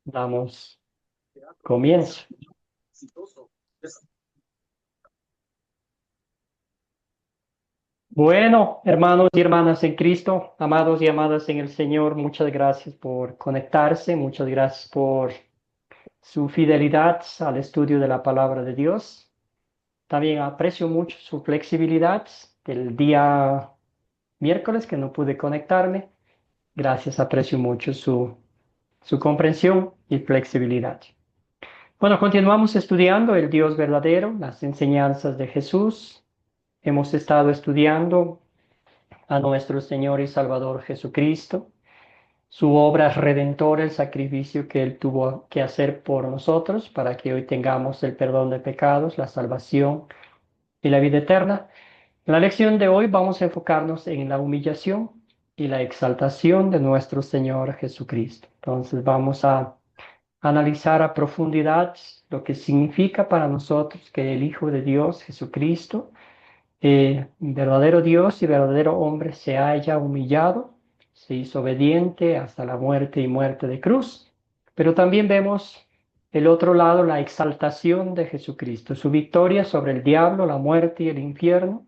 Damos comienzo. Bueno, hermanos y hermanas en Cristo, amados y amadas en el Señor, muchas gracias por conectarse, muchas gracias por su fidelidad al estudio de la palabra de Dios. También aprecio mucho su flexibilidad del día miércoles que no pude conectarme. Gracias, aprecio mucho su comprensión y flexibilidad. Bueno, continuamos estudiando el Dios verdadero, las enseñanzas de Jesús. Hemos estado estudiando a nuestro Señor y Salvador Jesucristo, su obra redentora, el sacrificio que Él tuvo que hacer por nosotros para que hoy tengamos el perdón de pecados, la salvación y la vida eterna. En la lección de hoy vamos a enfocarnos en la humillación y la exaltación de nuestro Señor Jesucristo. Entonces vamos a analizar a profundidad lo que significa para nosotros que el Hijo de Dios, Jesucristo, verdadero Dios y verdadero hombre, se haya humillado, se hizo obediente hasta la muerte y muerte de cruz. Pero también vemos el otro lado, la exaltación de Jesucristo, su victoria sobre el diablo, la muerte y el infierno.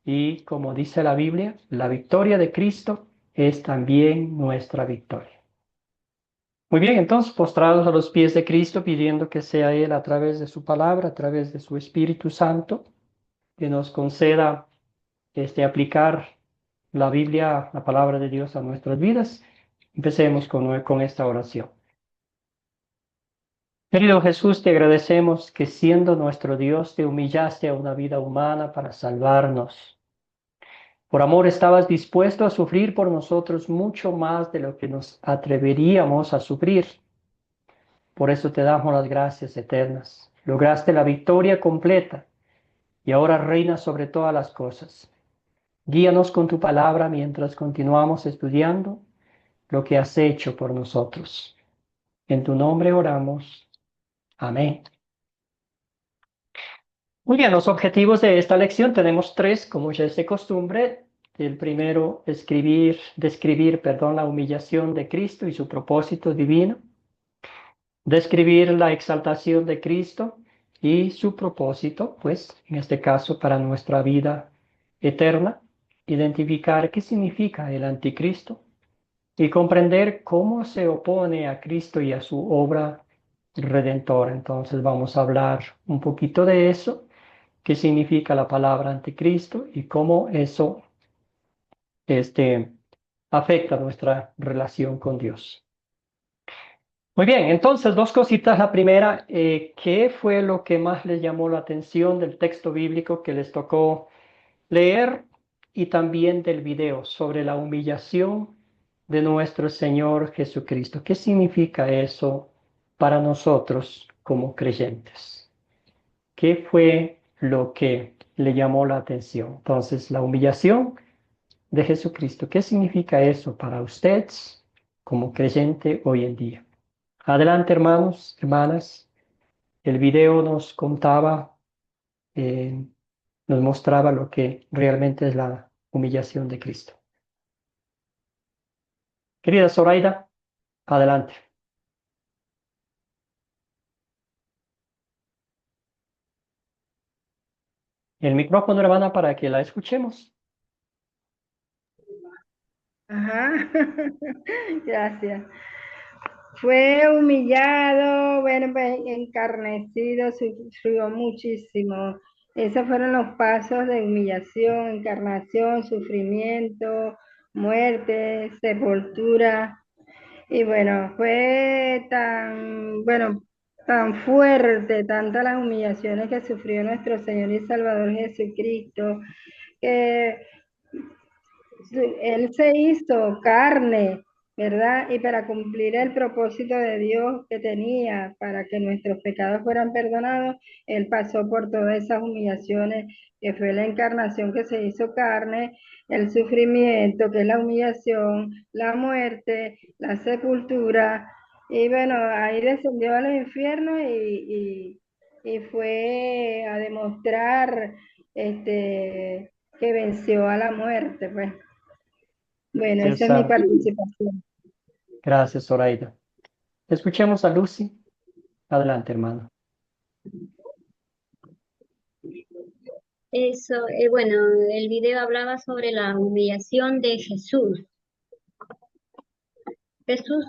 Y como dice la Biblia, la victoria de Cristo es también nuestra victoria. Muy bien, entonces postrados a los pies de Cristo, pidiendo que sea Él a través de su palabra, a través de su Espíritu Santo, que nos conceda aplicar la Biblia, la palabra de Dios a nuestras vidas. Empecemos con esta oración. Querido Jesús, te agradecemos que siendo nuestro Dios te humillaste a una vida humana para salvarnos. Por amor estabas dispuesto a sufrir por nosotros mucho más de lo que nos atreveríamos a sufrir. Por eso te damos las gracias eternas. Lograste la victoria completa y ahora reinas sobre todas las cosas. Guíanos con tu palabra mientras continuamos estudiando lo que has hecho por nosotros. En tu nombre oramos. Amén. Muy bien, los objetivos de esta lección tenemos tres, como ya es de costumbre. El primero, describir, la humillación de Cristo y su propósito divino. Describir la exaltación de Cristo y su propósito, pues, en este caso, para nuestra vida eterna. Identificar qué significa el anticristo y comprender cómo se opone a Cristo y a su obra redentora. Entonces vamos a hablar un poquito de eso, qué significa la palabra anticristo y cómo eso este, afecta nuestra relación con Dios. Muy bien, entonces dos cositas. La primera, ¿qué fue lo que más les llamó la atención del texto bíblico que les tocó leer y también del video sobre la humillación de nuestro Señor Jesucristo? ¿Qué significa eso para nosotros como creyentes? ¿Qué fue lo que le llamó la atención? Entonces, la humillación de Jesucristo, ¿qué significa eso para ustedes como creyente hoy en día? Adelante, hermanos, hermanas. El video nos contaba, eh, nos mostraba lo que realmente es la humillación de Cristo. Querida Zoraida, adelante. El micrófono, hermana, para que la escuchemos. Ajá, gracias. Fue humillado, bueno, pues, encarnecido, sufrió muchísimo. Esos fueron los pasos de humillación, encarnación, sufrimiento, muerte, sepultura. Y bueno, fue tan fuerte, tantas las humillaciones que sufrió nuestro Señor y Salvador Jesucristo, que él se hizo carne, ¿verdad? Y para cumplir el propósito de Dios que tenía, para que nuestros pecados fueran perdonados, Él pasó por todas esas humillaciones, que fue la encarnación que se hizo carne, el sufrimiento, que es la humillación, la muerte, la sepultura, y bueno, ahí descendió al infierno y fue a demostrar que venció a la muerte, pues. Bueno, esa es mi César, participación. Gracias, Zoraida. Escuchemos a Lucy. Adelante, hermano. Eso, bueno, el video hablaba sobre la humillación de Jesús. Jesús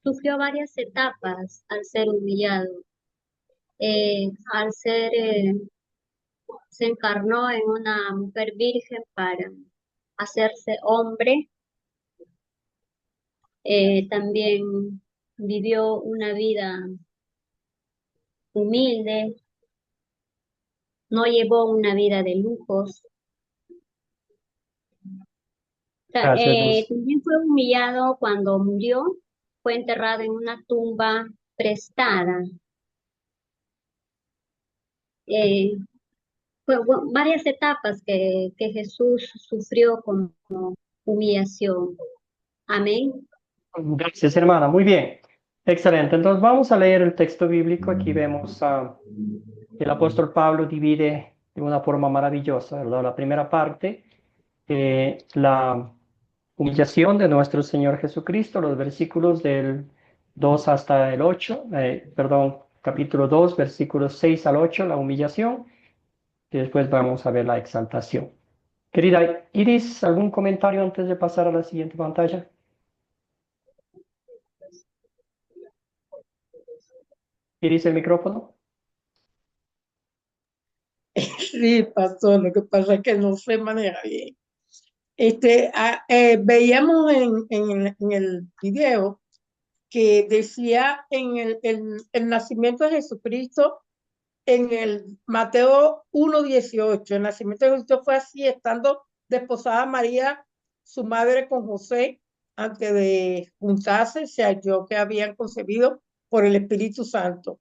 sufrió varias etapas al ser humillado. Al ser, se encarnó en una mujer virgen para hacerse hombre. También vivió una vida humilde, no llevó una vida de lujos. Gracias, Lucy. También fue humillado cuando murió, fue enterrado en una tumba prestada. Eh, Varias etapas que Jesús sufrió como humillación. Amén. Gracias, hermana. Muy bien. Excelente. Entonces vamos a leer el texto bíblico. Aquí vemos el apóstol Pablo divide de una forma maravillosa, ¿verdad? La primera parte, la humillación de nuestro Señor Jesucristo, los versículos del 2 hasta el 8, perdón, capítulo 2, versículos 6 al 8, la humillación, y después vamos a ver la exaltación. Querida Iris, ¿algún comentario antes de pasar a la siguiente pantalla? Iris, el micrófono. Sí, pastor, lo que pasa es que no se maneja bien. Veíamos en el video que decía en el nacimiento de Jesucristo, en el Mateo 1:18, el nacimiento de Jesucristo fue así, estando desposada María, su madre, con José, antes de juntarse, se halló que habían concebido por el Espíritu Santo.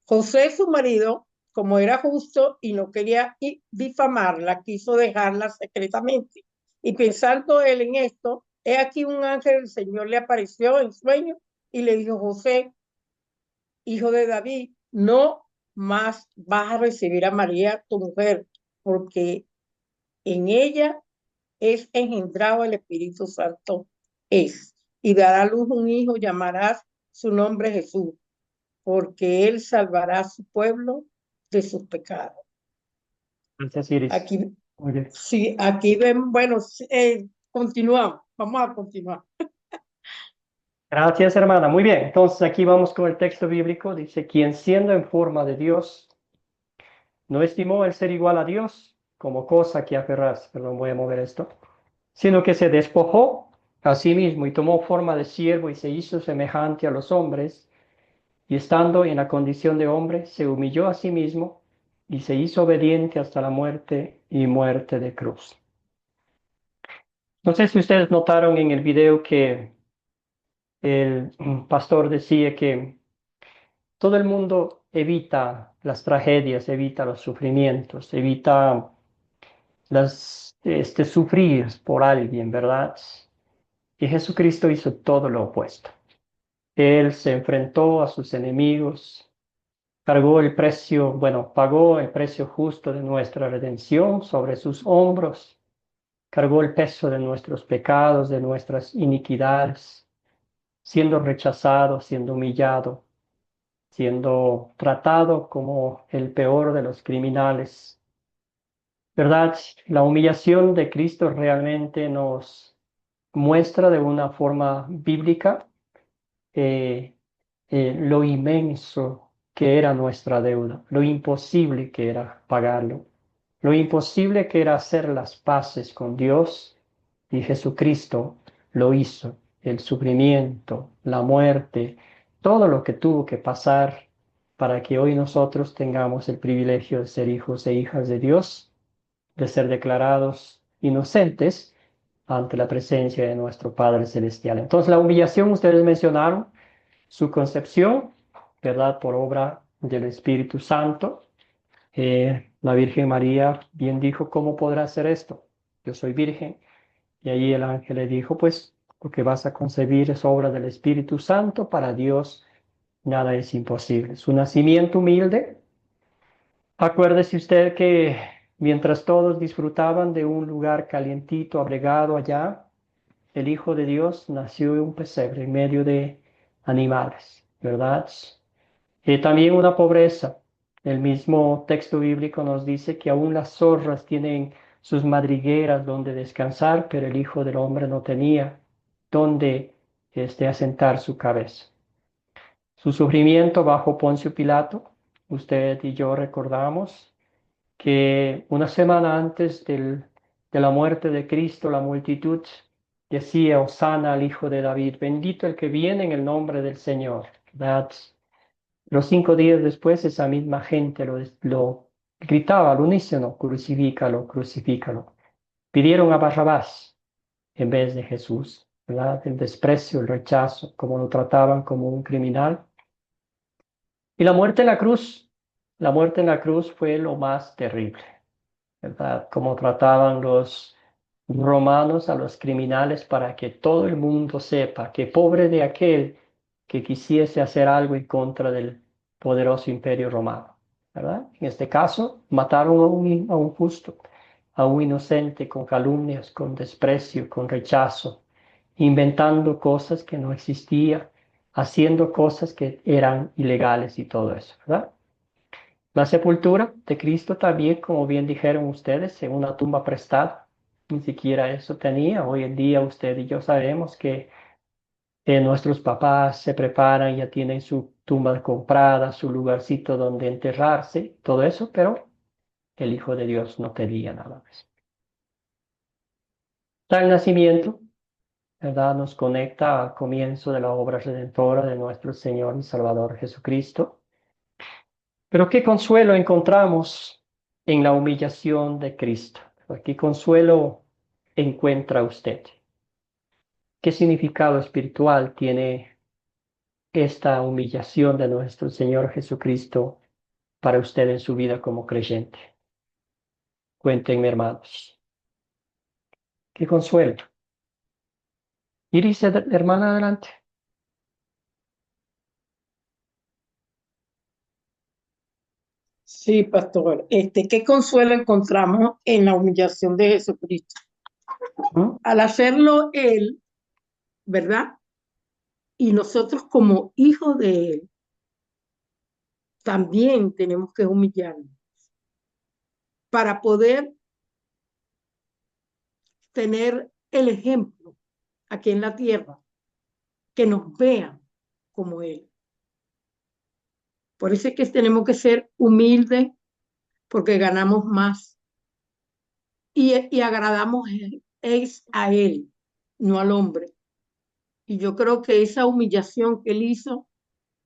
José, su marido, como era justo y no quería difamarla, quiso dejarla secretamente. Y pensando él en esto, he aquí un ángel del Señor le apareció en sueño y le dijo: José, hijo de David, no más vas a recibir a María, tu mujer, porque en ella es engendrado el Espíritu Santo, y dará a luz un hijo, llamarás su nombre Jesús, porque él salvará a su pueblo de sus pecados. Gracias, Iris. Aquí, Muy bien. sí, aquí ven, bueno, continuamos, vamos a continuar. Gracias, hermana. Muy bien. Entonces aquí vamos con el texto bíblico. Dice, quien siendo en forma de Dios, no estimó el ser igual a Dios como cosa que aferrarse. Perdón, voy a mover esto. Sino que se despojó a sí mismo y tomó forma de siervo y se hizo semejante a los hombres. Y estando en la condición de hombre, se humilló a sí mismo y se hizo obediente hasta la muerte y muerte de cruz. No sé si ustedes notaron en el video que el pastor decía que todo el mundo evita las tragedias, evita los sufrimientos, evita sufrir por alguien, ¿verdad? Y Jesucristo hizo todo lo opuesto. Él se enfrentó a sus enemigos, cargó el precio, bueno, pagó el precio justo de nuestra redención sobre sus hombros, cargó el peso de nuestros pecados, de nuestras iniquidades, siendo rechazado, siendo humillado, siendo tratado como el peor de los criminales. ¿Verdad? La humillación de Cristo realmente nos muestra de una forma bíblica eh, lo inmenso que era nuestra deuda, lo imposible que era pagarlo, lo imposible que era hacer las paces con Dios, y Jesucristo lo hizo. El sufrimiento, la muerte, todo lo que tuvo que pasar para que hoy nosotros tengamos el privilegio de ser hijos e hijas de Dios, de ser declarados inocentes ante la presencia de nuestro Padre Celestial. Entonces, la humillación, ustedes mencionaron, su concepción, ¿verdad? Por obra del Espíritu Santo. La Virgen María bien dijo, ¿cómo podrá hacer esto? Yo soy virgen. Y allí el ángel le dijo, pues lo que vas a concebir es obra del Espíritu Santo, para Dios nada es imposible. Su nacimiento humilde, acuérdese usted que mientras todos disfrutaban de un lugar calientito, abrigado allá, el Hijo de Dios nació en un pesebre en medio de animales, ¿verdad? También una pobreza. El mismo texto bíblico nos dice que aún las zorras tienen sus madrigueras donde descansar, pero el Hijo del Hombre no tenía donde asentar su cabeza. Su sufrimiento bajo Poncio Pilato, usted y yo recordamos que una semana antes de la muerte de Cristo, la multitud decía, Hosana al Hijo de David, bendito el que viene en el nombre del Señor. ¿Verdad? Los 5 días después, esa misma gente lo gritaba al unísono, crucifícalo, crucifícalo. Pidieron a Barrabás en vez de Jesús, ¿verdad? El desprecio, el rechazo, como lo trataban como un criminal. Y la muerte en la cruz fue lo más terrible, ¿verdad? Como trataban los romanos a los criminales para que todo el mundo sepa que pobre de aquel que quisiese hacer algo en contra del poderoso imperio romano, ¿verdad? En este caso, mataron a un justo, a un inocente con calumnias, con desprecio, con rechazo, inventando cosas que no existían, haciendo cosas que eran ilegales y todo eso, ¿verdad? La sepultura de Cristo también, como bien dijeron ustedes, en una tumba prestada. Ni siquiera eso tenía. Hoy en día usted y yo sabemos que nuestros papás se preparan, ya tienen su tumba comprada, su lugarcito donde enterrarse, todo eso, pero el Hijo de Dios no tenía nada de eso. Tal nacimiento, ¿verdad? Nos conecta al comienzo de la obra redentora de nuestro Señor y Salvador Jesucristo. Pero qué consuelo encontramos en la humillación de Cristo. ¿Qué consuelo encuentra usted? ¿Qué significado espiritual tiene esta humillación de nuestro Señor Jesucristo para usted en su vida como creyente? Cuéntenme, hermanos. ¿Qué consuelo? Iris, hermana, adelante. Sí, pastor. ¿Qué consuelo encontramos en la humillación de Jesucristo? ¿Mm? Al hacerlo Él, ¿verdad? Y nosotros como hijos de Él, también tenemos que humillarnos para poder tener el ejemplo aquí en la tierra, que nos vean como Él. Por eso es que tenemos que ser humildes, porque ganamos más y agradamos es a Él, no al hombre. Y yo creo que esa humillación que Él hizo,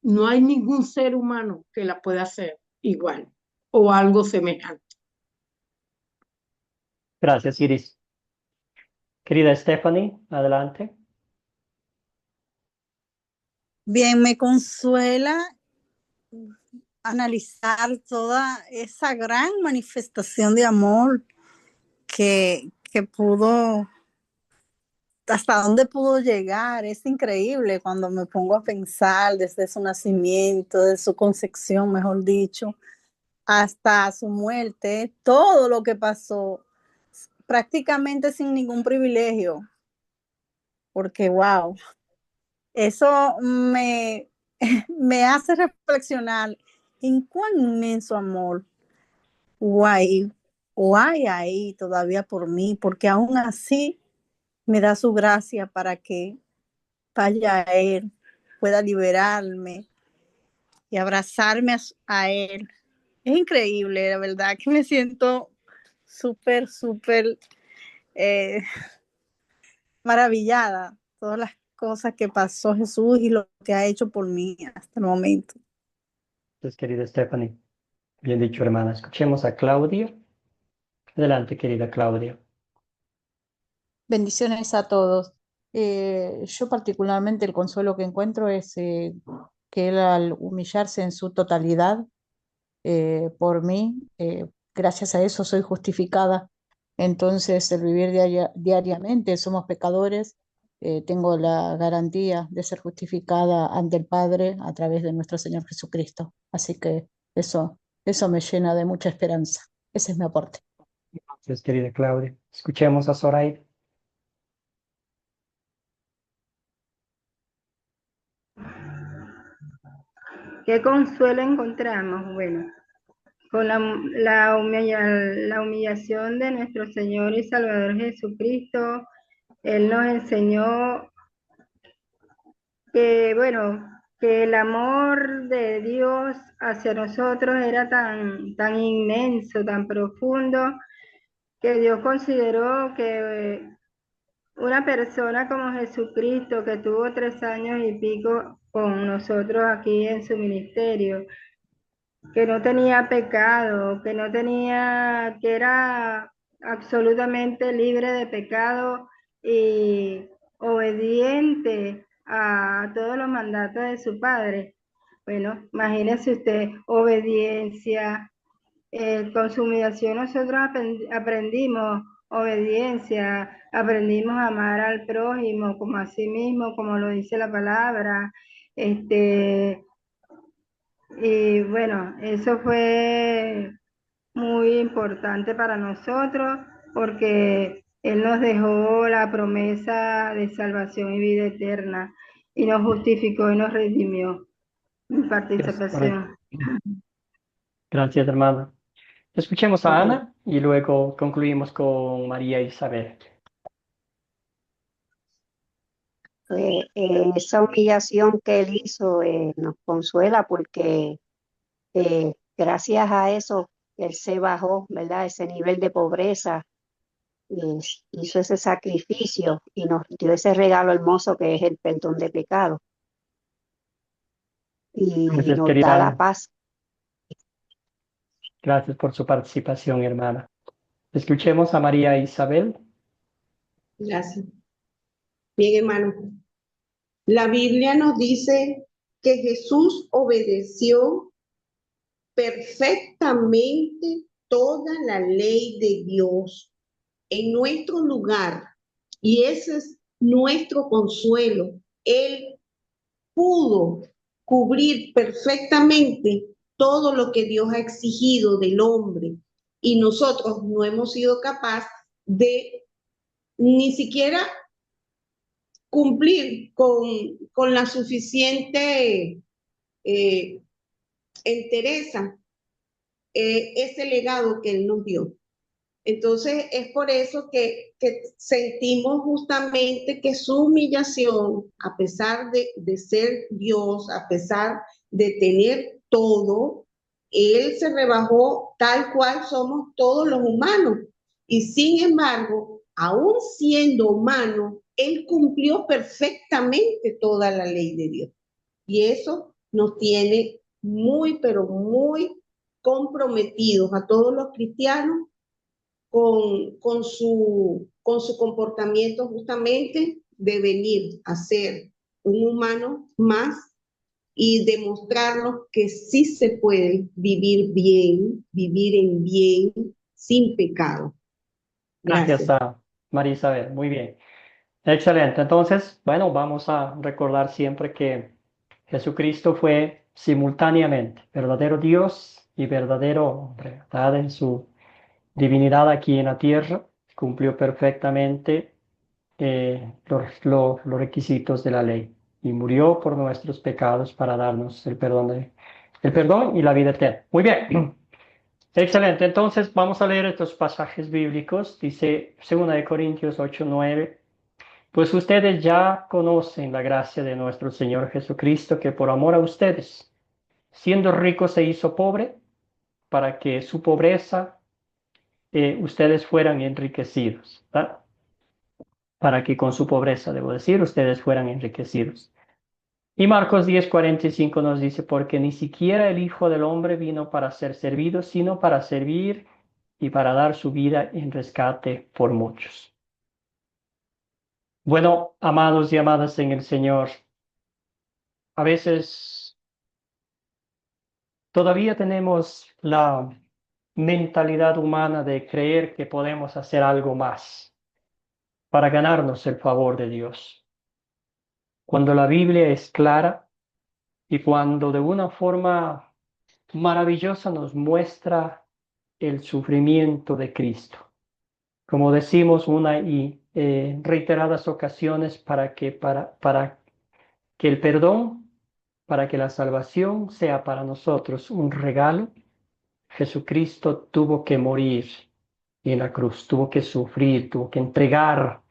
no hay ningún ser humano que la pueda hacer igual o algo semejante. Gracias, Iris. Querida Stephanie, adelante. Bien, me consuela analizar toda esa gran manifestación de amor que pudo, hasta dónde pudo llegar. Es increíble cuando me pongo a pensar desde su nacimiento, de su concepción, mejor dicho, hasta su muerte, todo lo que pasó, prácticamente sin ningún privilegio, porque wow, eso me hace reflexionar en cuán inmenso amor guay, guay ahí todavía por mí, porque aún así me da su gracia para que vaya a Él, pueda liberarme y abrazarme a Él. Es increíble, la verdad, que me siento súper, súper eh, maravillada. Todas las cosas que pasó Jesús y lo que ha hecho por mí hasta el momento. Pues, querida Stephanie, bien dicho, hermana. Escuchemos a Claudia. Adelante, querida Claudia. Bendiciones a todos. Yo particularmente el consuelo que encuentro es que Él al humillarse en su totalidad por mí, gracias a eso soy justificada. Entonces el vivir diariamente, somos pecadores, tengo la garantía de ser justificada ante el Padre a través de nuestro Señor Jesucristo. Así que eso me llena de mucha esperanza. Ese es mi aporte. Gracias, querida Claudia. Escuchemos a Zoraida. ¿Qué consuelo encontramos? Bueno, con la humillación de nuestro Señor y Salvador Jesucristo, Él nos enseñó que, bueno, que el amor de Dios hacia nosotros era tan inmenso, tan profundo, que Dios consideró que una persona como Jesucristo, que tuvo 3 años y pico con nosotros aquí en su ministerio, que no tenía pecado, que era absolutamente libre de pecado y obediente a todos los mandatos de su padre. Bueno, imagínese usted, obediencia. Con su humillación nosotros aprendimos obediencia, aprendimos a amar al prójimo como a sí mismo, como lo dice la palabra. Este, y bueno, eso fue muy importante para nosotros porque Él nos dejó la promesa de salvación y vida eterna y nos justificó y nos redimió. Mi Es correcto. participación. Gracias, hermana. Escuchemos a Ana y luego concluimos con María Isabel. Esa humillación que él hizo nos consuela porque gracias a eso él se bajó, ¿verdad? Ese nivel de pobreza, y hizo ese sacrificio y nos dio ese regalo hermoso que es el perdón de pecado y Gracias, nos querida da la Ana. paz. Gracias por su participación, hermana. Escuchemos a María Isabel. Gracias. Bien, hermano. La Biblia nos dice que Jesús obedeció perfectamente toda la ley de Dios en nuestro lugar, y ese es nuestro consuelo. Él pudo cubrir perfectamente todo lo que Dios ha exigido del hombre, y nosotros no hemos sido capaces de ni siquiera cumplir con la suficiente entereza ese legado que Él nos dio. Entonces es por eso que sentimos justamente que su humillación, a pesar de ser Dios, a pesar de tener todo, Él se rebajó tal cual somos todos los humanos. Y sin embargo, aún siendo humano, Él cumplió perfectamente toda la ley de Dios. Y eso nos tiene muy, pero muy comprometidos a todos los cristianos con su comportamiento justamente de venir a ser un humano más y demostrarnos que sí se puede vivir bien, vivir en bien, sin pecado. Gracias a María Isabel. Muy bien. Excelente. Entonces, bueno, vamos a recordar siempre que Jesucristo fue simultáneamente verdadero Dios y verdadero hombre, ¿verdad? En su divinidad aquí en la tierra, cumplió perfectamente los requisitos de la ley y murió por nuestros pecados para darnos el perdón y la vida eterna. Muy bien. Excelente. Entonces, vamos a leer estos pasajes bíblicos. Dice 2 Corintios 8:9. Pues ustedes ya conocen la gracia de nuestro Señor Jesucristo, que por amor a ustedes, siendo rico, se hizo pobre, para que su pobreza ustedes fueran enriquecidos, ¿verdad? Para que con su pobreza, debo decir, ustedes fueran enriquecidos. Y Marcos 10:45 nos dice, porque ni siquiera el Hijo del Hombre vino para ser servido, sino para servir y para dar su vida en rescate por muchos. Bueno, amados y amadas en el Señor, a veces todavía tenemos la mentalidad humana de creer que podemos hacer algo más para ganarnos el favor de Dios. Cuando la Biblia es clara y cuando de una forma maravillosa nos muestra el sufrimiento de Cristo. Como decimos una y reiteradas ocasiones, para que el perdón para que la salvación sea para nosotros un regalo, Jesucristo tuvo que morir en la cruz, tuvo que sufrir, tuvo que entregar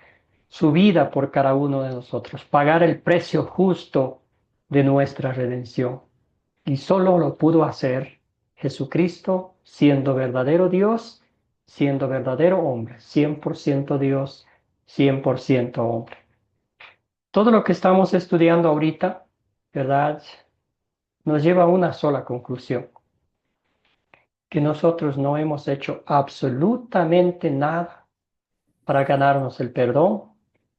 su vida por cada uno de nosotros, pagar el precio justo de nuestra redención. Y solo lo pudo hacer Jesucristo siendo verdadero Dios, siendo verdadero hombre, 100% Dios, 100% hombre. Todo lo que estamos estudiando ahorita, ¿verdad? Nos lleva a una sola conclusión, que nosotros no hemos hecho absolutamente nada para ganarnos el perdón,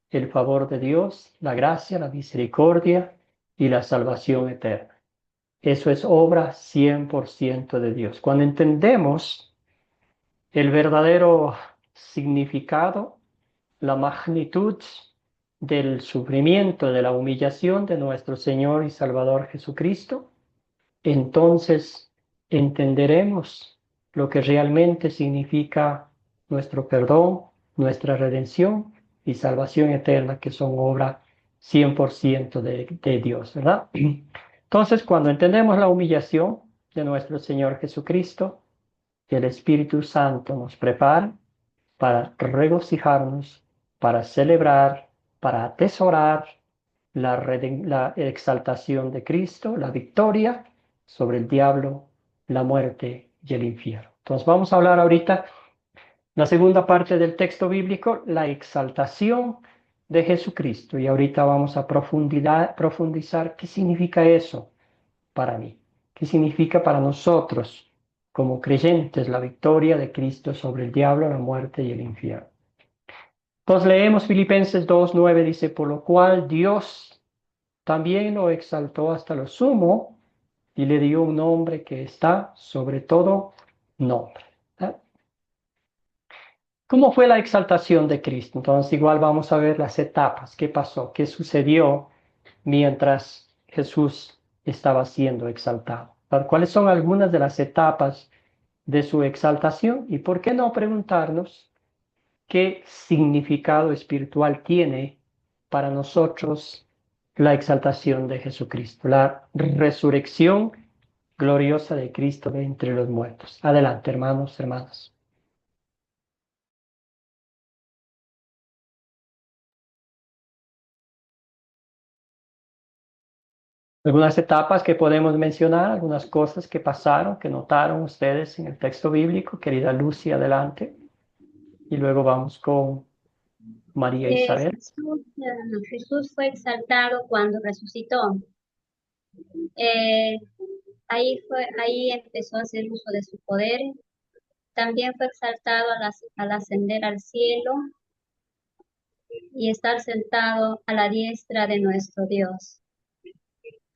el favor de Dios, la gracia, la misericordia y la salvación eterna. Eso es obra 100% de Dios. Cuando entendemos el verdadero significado, la magnitud del sufrimiento, de la humillación de nuestro Señor y Salvador Jesucristo, entonces entenderemos lo que realmente significa nuestro perdón, nuestra redención y salvación eterna, que son obra 100% de Dios, ¿verdad? Entonces, cuando entendemos la humillación de nuestro Señor Jesucristo, el Espíritu Santo nos prepara para regocijarnos, para celebrar, para atesorar la exaltación de Cristo, la victoria sobre el diablo, la muerte y el infierno. Entonces vamos a hablar ahorita, la segunda parte del texto bíblico, la exaltación de Jesucristo. Y ahorita vamos a profundizar qué significa eso para mí, qué significa para nosotros como creyentes la victoria de Cristo sobre el diablo, la muerte y el infierno. Entonces leemos Filipenses 2:9, dice, por lo cual Dios también lo exaltó hasta lo sumo y le dio un nombre que está sobre todo nombre. ¿Cómo fue la exaltación de Cristo? Entonces igual vamos a ver las etapas, qué pasó, qué sucedió mientras Jesús estaba siendo exaltado. ¿Cuáles son algunas de las etapas de su exaltación? Y por qué no preguntarnos qué significado espiritual tiene para nosotros la exaltación de Jesucristo, la resurrección gloriosa de Cristo de entre los muertos. Adelante, hermanos, hermanas. Algunas etapas que podemos mencionar, algunas cosas que pasaron, que notaron ustedes en el texto bíblico. Querida Lucy, adelante. Y luego vamos con María Isabel. Jesús fue exaltado cuando resucitó. Ahí empezó a hacer uso de su poder. También fue exaltado al ascender al cielo y estar sentado a la diestra de nuestro Dios.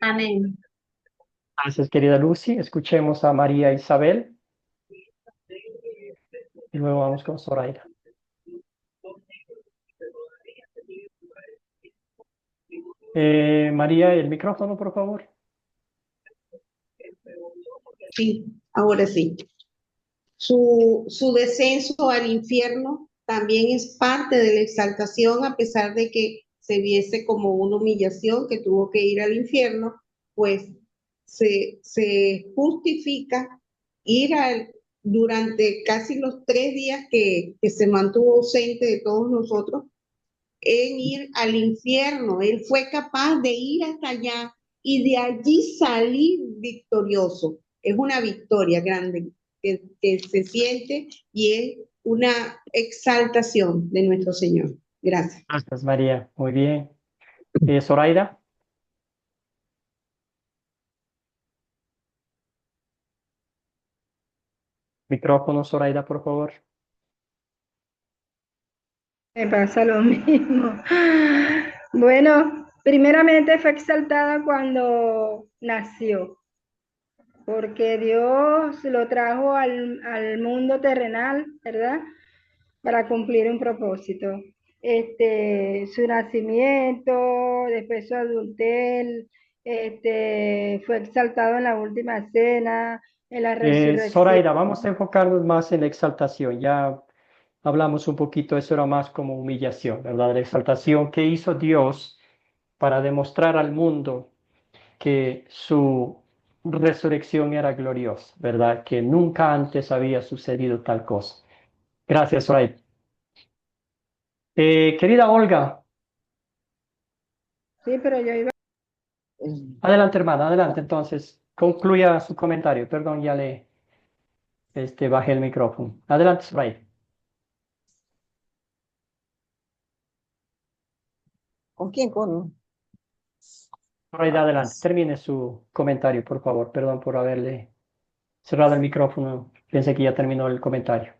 Amén. Gracias, querida Lucy. Escuchemos a María Isabel. Y luego vamos con Zoraida. María, el micrófono, por favor. Sí, ahora sí. Su descenso al infierno también es parte de la exaltación, a pesar de que se viese como una humillación que tuvo que ir al infierno, pues se justifica ir durante casi los 3 días que se mantuvo ausente de todos nosotros, en ir al infierno. Él fue capaz de ir hasta allá y de allí salir victorioso. Es una victoria grande que se siente y es una exaltación de nuestro Señor. Gracias. Gracias, María. Muy bien. Zoraida. Micrófono, Zoraida, por favor. Me pasa lo mismo. Bueno, primeramente fue exaltada cuando nació, porque Dios lo trajo al mundo terrenal, ¿verdad? Para cumplir un propósito. Su nacimiento, después su adultez, fue exaltado en la última cena, en la resurrección. Zoraida, vamos a enfocarnos más en la exaltación. Ya hablamos un poquito, eso era más como humillación, ¿verdad? La exaltación que hizo Dios para demostrar al mundo que su resurrección era gloriosa, ¿verdad? Que nunca antes había sucedido tal cosa. Gracias, Ray. Querida Olga, Sí, pero yo iba. adelante, hermana, adelante. Entonces, concluya su comentario. Perdón, ya le bajé el micrófono. Adelante, Ray. ¿Con quién? Con... Ray, adelante. Termine su comentario, por favor. Perdón por haberle cerrado el micrófono. Pensé que ya terminó el comentario.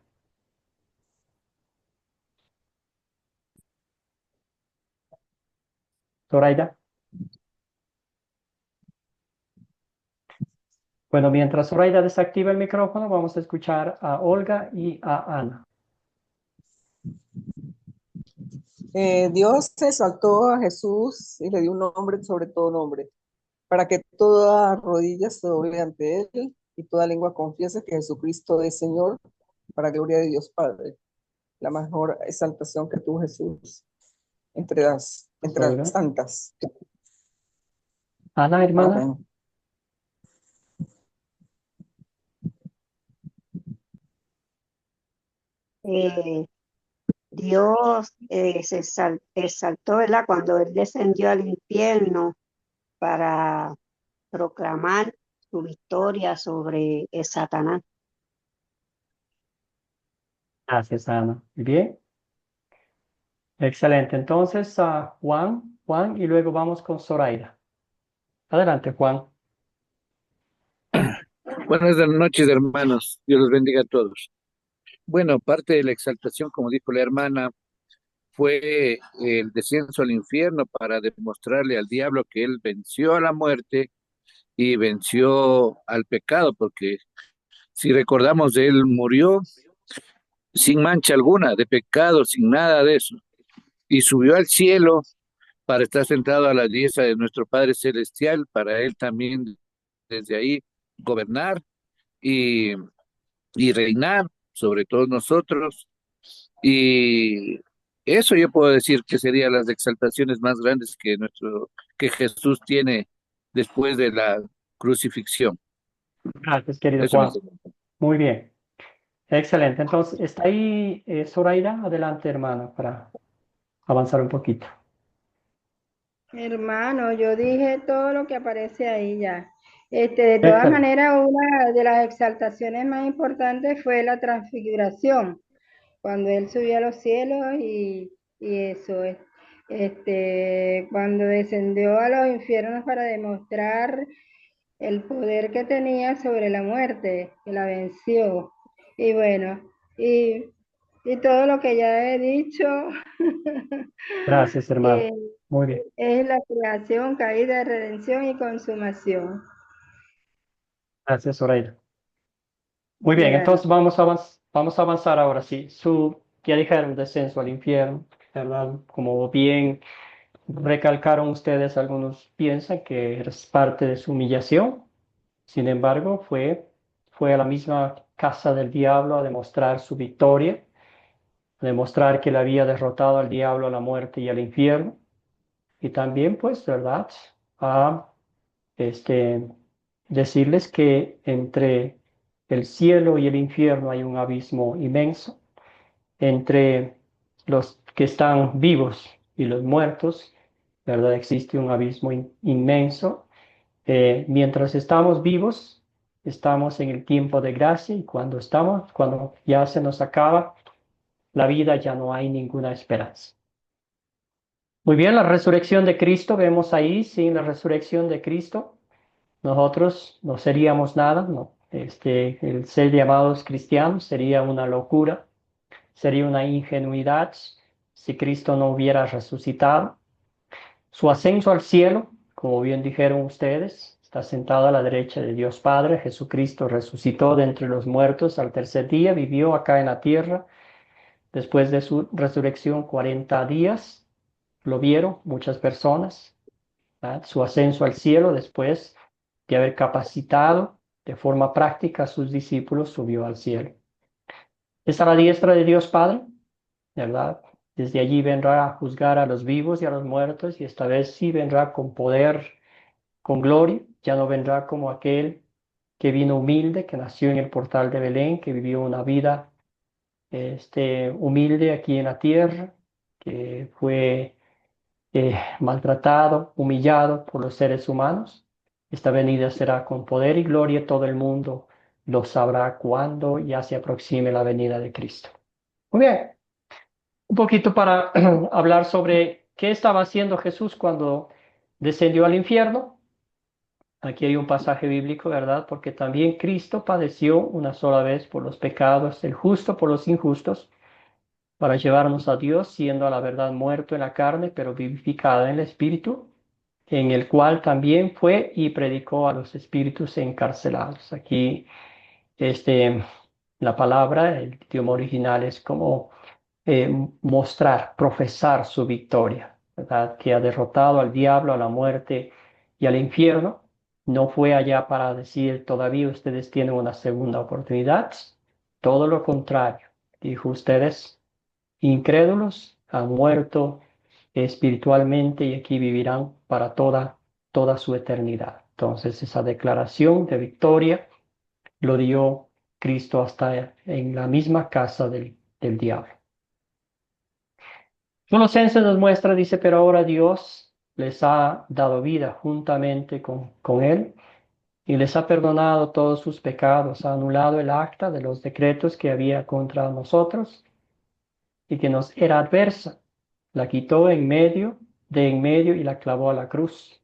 Zoraida. Bueno, mientras Zoraida desactiva el micrófono, vamos a escuchar a Olga y a Ana. Dios exaltó a Jesús y le dio un nombre sobre todo nombre, para que toda rodilla se doble ante él y toda lengua confiese que Jesucristo es Señor, para gloria de Dios Padre. La mejor exaltación que tuvo Jesús entre las Olga. santas. Ana, hermana. Amén. Dios se exaltó, ¿verdad? Cuando Él descendió al infierno para proclamar su victoria sobre el Satanás. Gracias, Ana. Muy bien. Excelente. Entonces, Juan, y luego vamos con Zoraida. Adelante, Juan. Buenas noches, hermanos. Dios los bendiga a todos. Bueno, parte de la exaltación, como dijo la hermana, fue el descenso al infierno para demostrarle al diablo que él venció a la muerte y venció al pecado, porque si recordamos, él murió sin mancha alguna de pecado, sin nada de eso, y subió al cielo para estar sentado a la diestra de nuestro Padre Celestial, para él también desde ahí gobernar y, y reinar sobre todos nosotros. Y eso yo puedo decir que serían las exaltaciones más grandes que Jesús tiene después de la crucifixión. Gracias, querido Eso me Juan. Muy bien. Excelente. Entonces, ¿está ahí Zoraida? Adelante, hermana, para avanzar un poquito. Hermano, yo dije todo lo que aparece ahí ya. De todas Excelente. maneras, una de las exaltaciones más importantes fue la transfiguración, cuando él subió a los cielos y eso, cuando descendió a los infiernos para demostrar el poder que tenía sobre la muerte, que la venció. Y bueno, y, y todo lo que ya he dicho. Gracias, hermano. eh, Muy bien. es la creación, caída, redención y consumación. Gracias, Zoraida. Muy bien, Gracias. entonces vamos a avanzar ahora sí. Ya dijeron descenso al infierno, ¿verdad? Como bien recalcaron ustedes, algunos piensan que es parte de su humillación. Sin embargo, fue a la misma casa del diablo a demostrar su victoria, a demostrar que él había derrotado al diablo, a la muerte y al infierno. Y también, pues, ¿verdad? A este, decirles que entre el cielo y el infierno hay un abismo inmenso, entre los que están vivos y los muertos, ¿verdad? Existe un abismo inmenso. Mientras estamos vivos, estamos en el tiempo de gracia y cuando ya se nos acaba la vida, ya no hay ninguna esperanza. Muy bien, la resurrección de Cristo, vemos ahí, sin la resurrección de Cristo, nosotros no seríamos nada, no. El ser llamados cristianos sería una locura, sería una ingenuidad si Cristo no hubiera resucitado. Su ascenso al cielo, como bien dijeron ustedes, está sentado a la derecha de Dios Padre. Jesucristo resucitó de entre los muertos al tercer día, vivió acá en la tierra. Después de su resurrección, 40 días, lo vieron muchas personas. ¿Verdad? Su ascenso al cielo, después de haber capacitado de forma práctica a sus discípulos, subió al cielo. Es a la diestra de Dios Padre, ¿verdad? Desde allí vendrá a juzgar a los vivos y a los muertos, y esta vez sí vendrá con poder con gloria, ya no vendrá como aquel que vino humilde, que nació en el portal de Belén, que vivió una vida humilde aquí en la tierra, que fue maltratado, humillado por los seres humanos. Esta venida será con poder y gloria, todo el mundo lo sabrá cuando ya se aproxime la venida de Cristo. Muy bien, un poquito para hablar sobre qué estaba haciendo Jesús cuando descendió al infierno. Aquí hay un pasaje bíblico, ¿verdad? Porque también Cristo padeció una sola vez por los pecados, el justo por los injustos, para llevarnos a Dios, siendo a la verdad muerto en la carne, pero vivificado en el Espíritu, en el cual también fue y predicó a los espíritus encarcelados. Aquí, la palabra, el idioma original es como mostrar, profesar su victoria, ¿verdad? Que ha derrotado al diablo, a la muerte y al infierno. No fue allá para decir, todavía ustedes tienen una segunda oportunidad. Todo lo contrario. Dijo, ustedes, incrédulos, han muerto espiritualmente y aquí vivirán para toda su eternidad. Entonces, esa declaración de victoria lo dio Cristo hasta en la misma casa del diablo. Colosenses nos muestra, dice, pero ahora Dios les ha dado vida juntamente con Él y les ha perdonado todos sus pecados, ha anulado el acta de los decretos que había contra nosotros y que nos era adversa, la quitó de en medio y la clavó a la cruz.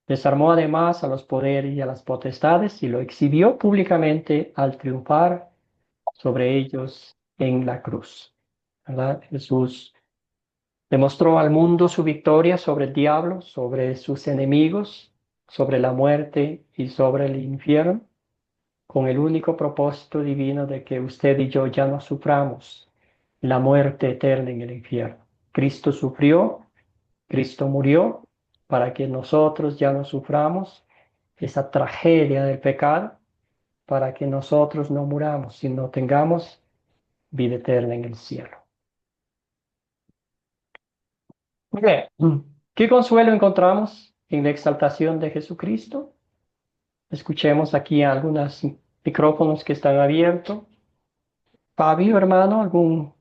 Desarmó además a los poderes y a las potestades y lo exhibió públicamente al triunfar sobre ellos en la cruz. ¿Verdad? Jesús demostró al mundo su victoria sobre el diablo, sobre sus enemigos, sobre la muerte y sobre el infierno, con el único propósito divino de que usted y yo ya no suframos la muerte eterna en el infierno. Cristo sufrió, Cristo murió para que nosotros ya no suframos esa tragedia del pecado, para que nosotros no muramos, sino tengamos vida eterna en el cielo. Muy bien. ¿Qué consuelo encontramos en la exaltación de Jesucristo? Escuchemos aquí algunos micrófonos que están abiertos. Fabio, hermano, ¿algún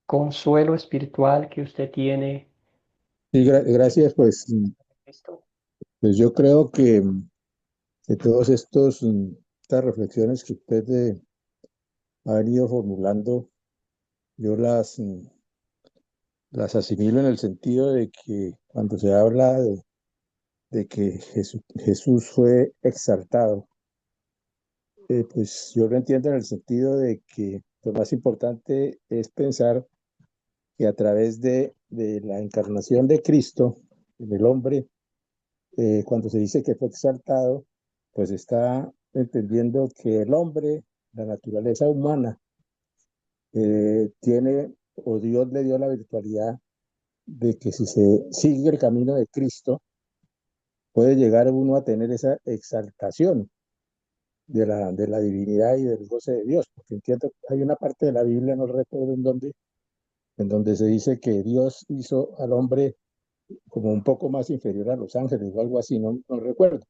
consuelo espiritual que usted tiene? Sí, gracias, Esto. pues yo creo que todos estas reflexiones que usted ha venido formulando, yo las asimilo en el sentido de que cuando se habla de que Jesús fue exaltado, pues yo lo entiendo en el sentido de que lo más importante es pensar que a través de la encarnación de Cristo, en el hombre, cuando se dice que fue exaltado, pues está entendiendo que el hombre, la naturaleza humana, tiene, o Dios le dio la virtualidad de que si se sigue el camino de Cristo, puede llegar uno a tener esa exaltación de la divinidad y del goce de Dios, porque entiendo que hay una parte de la Biblia, no recuerdo en donde se dice que Dios hizo al hombre como un poco más inferior a los ángeles o algo así, no recuerdo.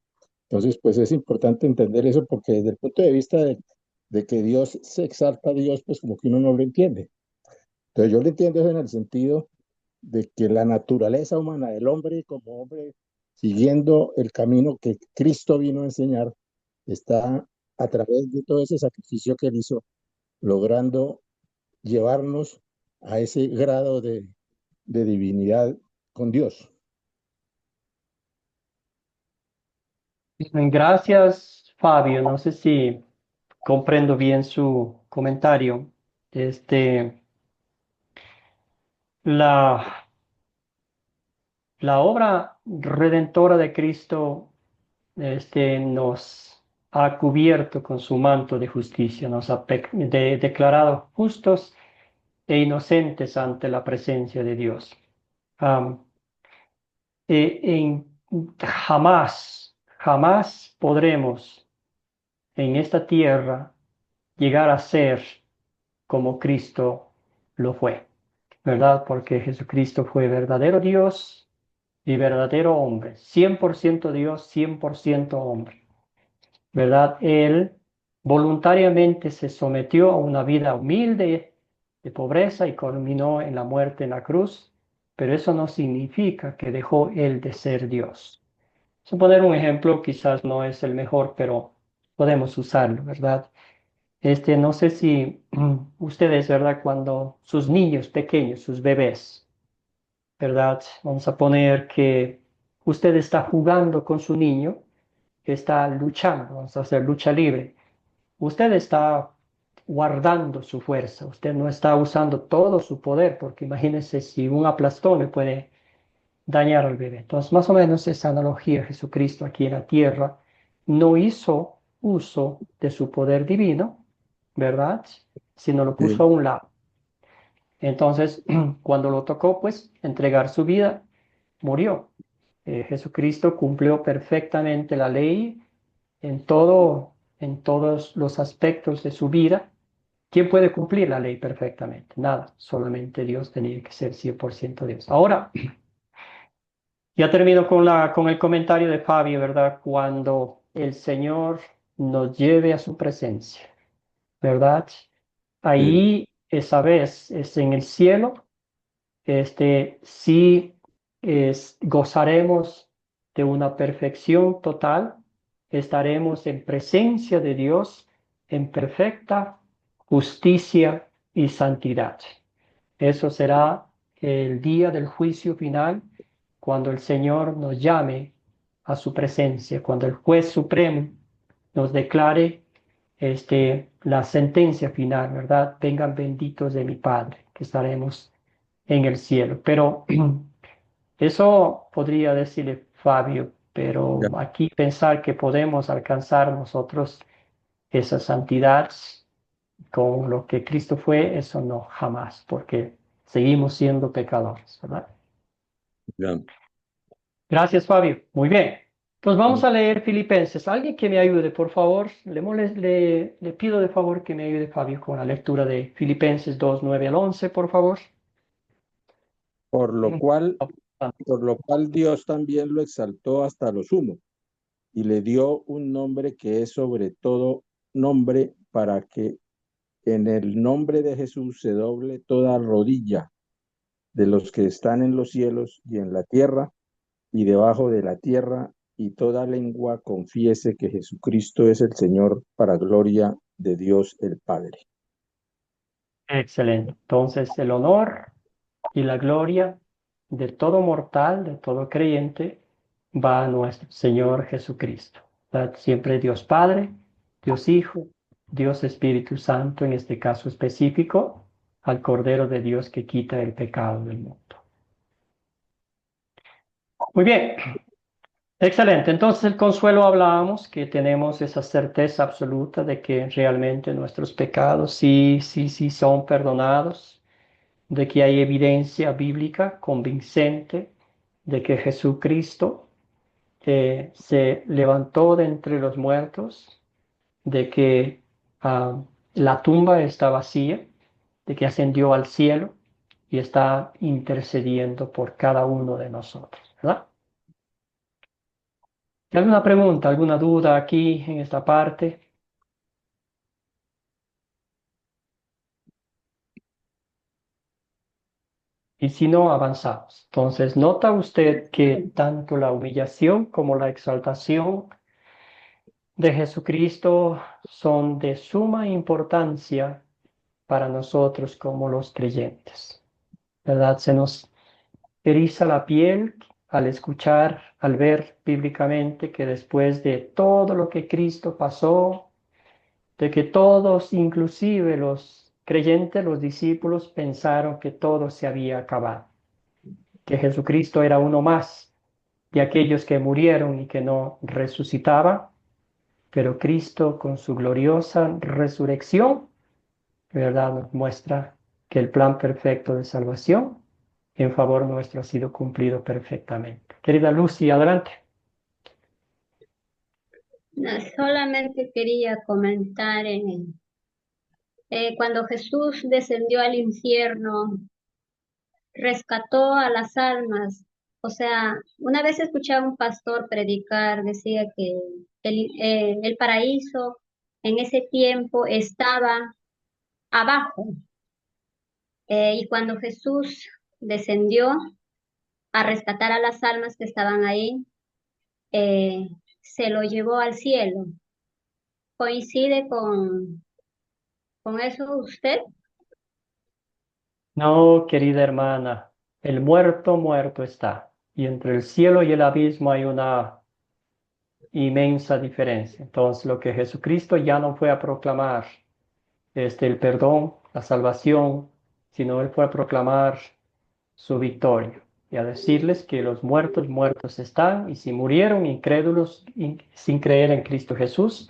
Entonces, pues es importante entender eso porque desde el punto de vista de que Dios se exalta a Dios, pues como que uno no lo entiende. Entonces yo lo entiendo eso en el sentido de que la naturaleza humana del hombre como hombre, siguiendo el camino que Cristo vino a enseñar, está a través de todo ese sacrificio que él hizo, logrando llevarnos a ese grado de divinidad con Dios. Gracias, Fabio. No sé si comprendo bien su comentario. La, la obra redentora de Cristo nos ha cubierto con su manto de justicia, nos ha declarado justos e inocentes ante la presencia de Dios. Am, jamás podremos en esta tierra llegar a ser como Cristo lo fue, ¿verdad? Porque Jesucristo fue verdadero Dios y verdadero hombre, 100% Dios, 100% hombre, ¿verdad? Él voluntariamente se sometió a una vida humilde de pobreza y culminó en la muerte en la cruz, pero eso no significa que dejó él de ser Dios. Suponer un ejemplo, quizás no es el mejor, pero podemos usarlo, ¿verdad? No sé si ustedes, ¿verdad? Cuando sus niños pequeños, sus bebés, ¿verdad? Vamos a poner que usted está jugando con su niño, que está luchando, vamos a hacer lucha libre. Usted está guardando su fuerza, usted no está usando todo su poder, porque imagínese si un aplastón le puede dañar al bebé. Entonces, más o menos esa analogía, Jesucristo aquí en la tierra no hizo uso de su poder divino, ¿verdad? Sino lo puso Sí, a un lado. Entonces, cuando lo tocó, pues, entregar su vida, murió. Jesucristo cumplió perfectamente la ley en todos los aspectos de su vida. ¿Quién puede cumplir la ley perfectamente? Nada, solamente Dios tenía que ser 100% Dios. Ahora, ya termino con el comentario de Fabio, ¿verdad? Cuando el Señor nos lleve a su presencia, ¿verdad? sí. Ahí, esa vez, es en el cielo, sí gozaremos de una perfección total, estaremos en presencia de Dios en perfecta justicia y santidad. Eso será el día del juicio final, cuando el Señor nos llame a su presencia, cuando el juez supremo nos declare la sentencia final, ¿verdad? Vengan benditos de mi Padre, que estaremos en el cielo. Pero eso podría decirle Fabio, pero Ya. aquí pensar que podemos alcanzar nosotros esa santidad con lo que Cristo fue, eso no, jamás, porque seguimos siendo pecadores, ¿verdad? Ya. Gracias, Fabio. Muy bien. Entonces vamos a leer Filipenses. Alguien que me ayude, por favor. Le pido de favor que me ayude, Fabio, con la lectura de Filipenses 2, 9 al 11, por favor. Por lo cual, por lo cual Dios también lo exaltó hasta lo sumo y le dio un nombre que es sobre todo nombre, para que en el nombre de Jesús se doble toda rodilla de los que están en los cielos y en la tierra y debajo de la tierra, y toda lengua confiese que Jesucristo es el Señor, para gloria de Dios el Padre. Excelente. Entonces, el honor y la gloria de todo mortal, de todo creyente, va a nuestro Señor Jesucristo. ¿Verdad? Siempre Dios Padre, Dios Hijo, Dios Espíritu Santo, en este caso específico, al Cordero de Dios que quita el pecado del mundo. Muy bien, excelente. Entonces, el consuelo hablábamos que tenemos esa certeza absoluta de que realmente nuestros pecados sí son perdonados, de que hay evidencia bíblica convincente de que Jesucristo se levantó de entre los muertos, de que la tumba está vacía, de que ascendió al cielo y está intercediendo por cada uno de nosotros, ¿verdad? ¿Hay alguna pregunta, alguna duda aquí en esta parte? Y si no, avanzamos. Entonces, ¿nota usted que tanto la humillación como la exaltación de Jesucristo son de suma importancia para nosotros como los creyentes? ¿Verdad? Se nos eriza la piel al escuchar, al ver bíblicamente que después de todo lo que Cristo pasó, de que todos, inclusive los creyentes, los discípulos, pensaron que todo se había acabado, que Jesucristo era uno más de aquellos que murieron y que no resucitaban, pero Cristo con su gloriosa resurrección, ¿verdad? Nos muestra que el plan perfecto de salvación en favor nuestro ha sido cumplido perfectamente. Querida Lucy, adelante. No, solamente quería comentar cuando Jesús descendió al infierno, rescató a las almas O sea, una vez escuché a un pastor predicar, decía que el paraíso en ese tiempo estaba abajo, y cuando Jesús descendió a rescatar a las almas que estaban ahí, eh, se lo llevó al cielo. ¿Coincide con eso usted? No, querida hermana, el muerto, muerto está. Y entre el cielo y el abismo hay una inmensa diferencia. Entonces, lo que Jesucristo ya no fue a proclamar, el perdón, la salvación, sino Él fue a proclamar su victoria y a decirles que los muertos, muertos están, y si murieron incrédulos, sin creer en Cristo Jesús,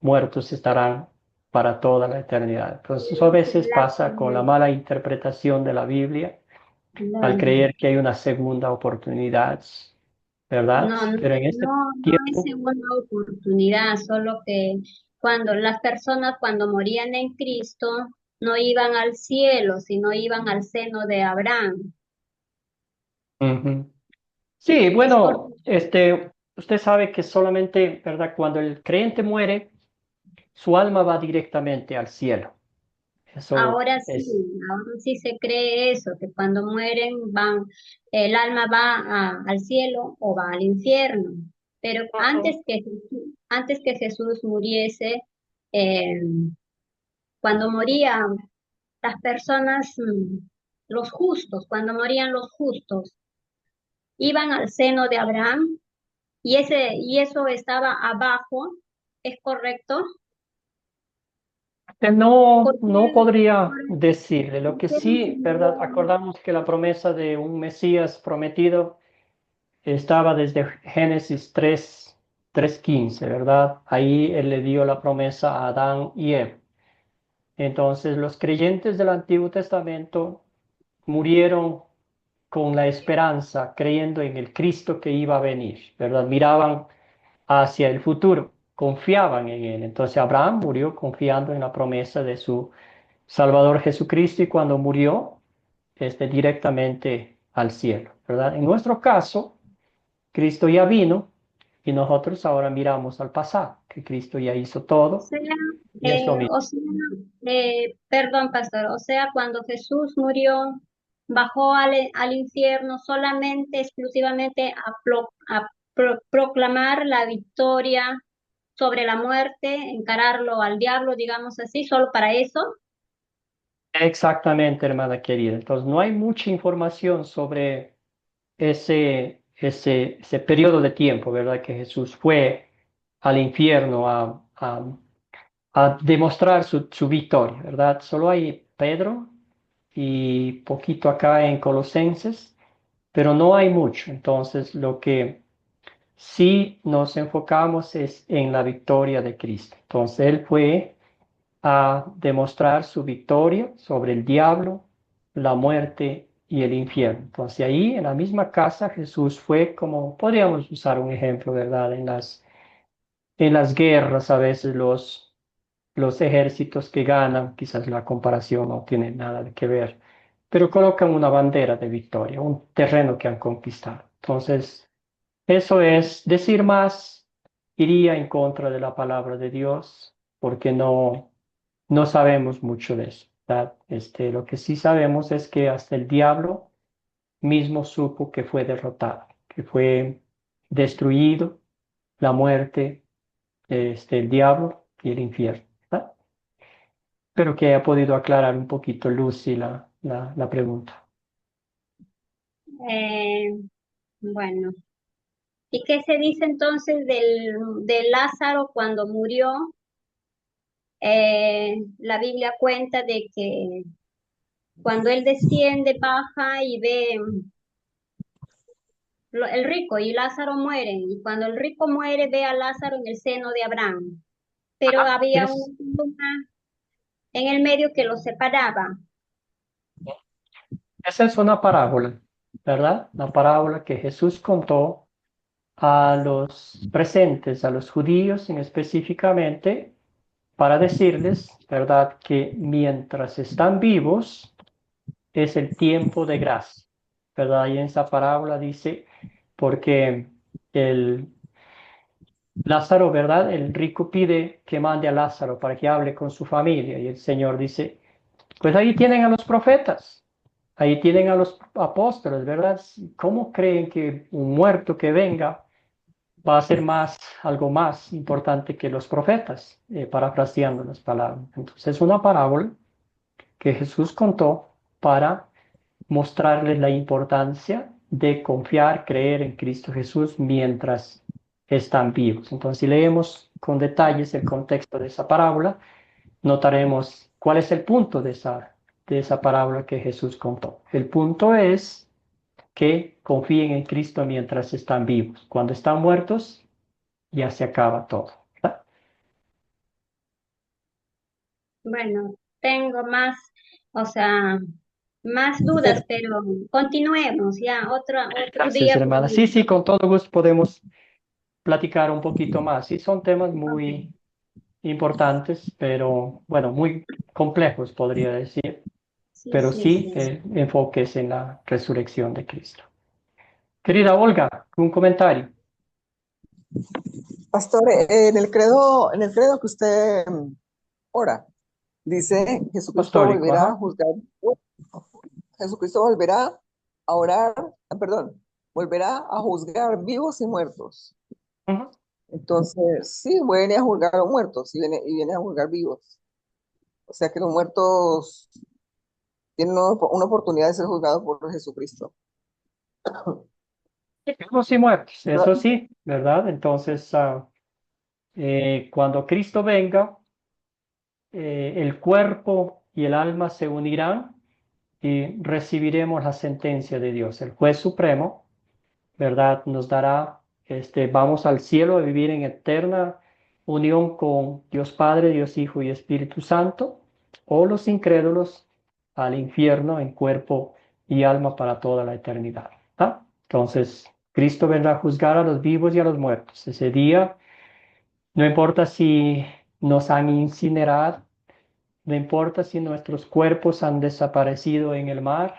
muertos estarán para toda la eternidad. Entonces, eso a veces pasa con la mala interpretación de la Biblia, al Claro. creer que hay una segunda oportunidad, ¿verdad? No, no, Pero en este no es tiempo, segunda oportunidad, solo que cuando las personas cuando morían en Cristo no iban al cielo, sino iban al seno de Abraham. ujú. Sí, Es por bueno, usted sabe que solamente, ¿verdad? Cuando el creyente muere, su alma va directamente al cielo. Eso es. ahora sí se cree eso, que cuando mueren el alma va al cielo o va al infierno. Pero antes que Jesús muriese, eh, cuando morían las personas, los justos, cuando morían los justos, iban al seno de Abraham y eso estaba abajo, ¿es correcto? No, ¿Por no qué, podría por, decirle. Lo por que qué sí, ¿verdad? Acordamos que la promesa de un Mesías prometido estaba desde Génesis 3:15, ¿verdad? Ahí Él le dio la promesa a Adán y Eva. Entonces, los creyentes del Antiguo Testamento murieron con la esperanza, creyendo en el Cristo que iba a venir, ¿verdad? Miraban hacia el futuro, confiaban en Él. Entonces, Abraham murió confiando en la promesa de su Salvador Jesucristo, y cuando murió, directamente al cielo, ¿verdad? En nuestro caso, Cristo ya vino y nosotros ahora miramos al pasado, que Cristo ya hizo todo sea, y es lo mismo. o sea, perdón, pastor, o sea, cuando Jesús murió, bajó al infierno solamente, exclusivamente a proclamar la victoria sobre la muerte, encararlo al diablo, digamos así, solo para eso. Exactamente, hermana querida. Entonces, no hay mucha información sobre ese periodo de tiempo, ¿verdad? Que Jesús fue al infierno a demostrar su victoria, ¿verdad? Solo hay Pedro y poquito acá en Colosenses, pero no hay mucho. Entonces, lo que sí nos enfocamos es en la victoria de Cristo. Entonces, Él fue a demostrar su victoria sobre el diablo, la muerte y el infierno. Entonces, ahí en la misma casa Jesús fue, como podríamos usar un ejemplo, ¿verdad? En las guerras, a veces los ejércitos que ganan, quizás la comparación no tiene nada que ver, pero colocan una bandera de victoria, un terreno que han conquistado. Entonces, eso es decir más, iría en contra de la palabra de Dios, porque no sabemos mucho de eso, ¿verdad? Lo que sí sabemos es que hasta el diablo mismo supo que fue derrotado, que fue destruido, la muerte, el diablo y el infierno, ¿verdad? Pero que haya podido aclarar un poquito Lucy la pregunta. Eh, bueno, ¿y qué se dice entonces de Lázaro cuando murió? La Biblia cuenta de que cuando él desciende, baja y ve el rico y Lázaro mueren. Y cuando el rico muere, ve a Lázaro en el seno de Abraham. Pero había Es, un luna en el medio que los separaba. esa es una parábola, ¿verdad? La parábola que Jesús contó a los presentes, a los judíos en específicamente, para decirles, ¿verdad?, que mientras están vivos es el tiempo de gracia. ¿verdad? Y en esa parábola dice, porque el Lázaro, ¿verdad? El rico pide que mande a Lázaro para que hable con su familia y el Señor dice, pues ahí tienen a los profetas, ahí tienen a los apóstoles, ¿verdad? ¿Cómo creen que un muerto que venga va a ser algo más importante que los profetas? Parafraseando las palabras. Entonces es una parábola que Jesús contó para mostrarles la importancia de confiar, creer en Cristo Jesús mientras están vivos. Entonces, si leemos con detalles el contexto de esa parábola, notaremos cuál es el punto de esa parábola que Jesús contó. El punto es que confíen en Cristo mientras están vivos. Cuando están muertos, ya se acaba todo. Bueno, tengo más, o sea, más dudas, pero continuemos ya, otro Gracias, día hermana. Sí, podemos. sí, con todo gusto podemos platicar un poquito más. Sí, son temas muy Ok. importantes, pero bueno, muy complejos, podría decir, Sí, pero sí, sí sí. enfoques en la resurrección de Cristo. Querida Olga, un comentario. Pastor, en el credo que usted ora, dice Jesucristo Apostólico, volverá a ajá. juzgar, Jesucristo volverá a orar, perdón, volverá a juzgar vivos y muertos. Ujú. Entonces, sí, viene a juzgar a los muertos y viene a juzgar vivos. O sea que los muertos tienen una oportunidad de ser juzgados por Jesucristo. Vivos y muertos, ¿Verdad? eso sí, ¿verdad? Entonces, cuando Cristo venga, el cuerpo y el alma se unirán y recibiremos la sentencia de Dios. El juez supremo, ¿verdad? Nos dará, vamos al cielo a vivir en eterna unión con Dios Padre, Dios Hijo y Espíritu Santo, o los incrédulos al infierno en cuerpo y alma para toda la eternidad. ¿Ah? Entonces, Cristo vendrá a juzgar a los vivos y a los muertos. Ese día, no importa si nos han incinerado, no importa si nuestros cuerpos han desaparecido en el mar,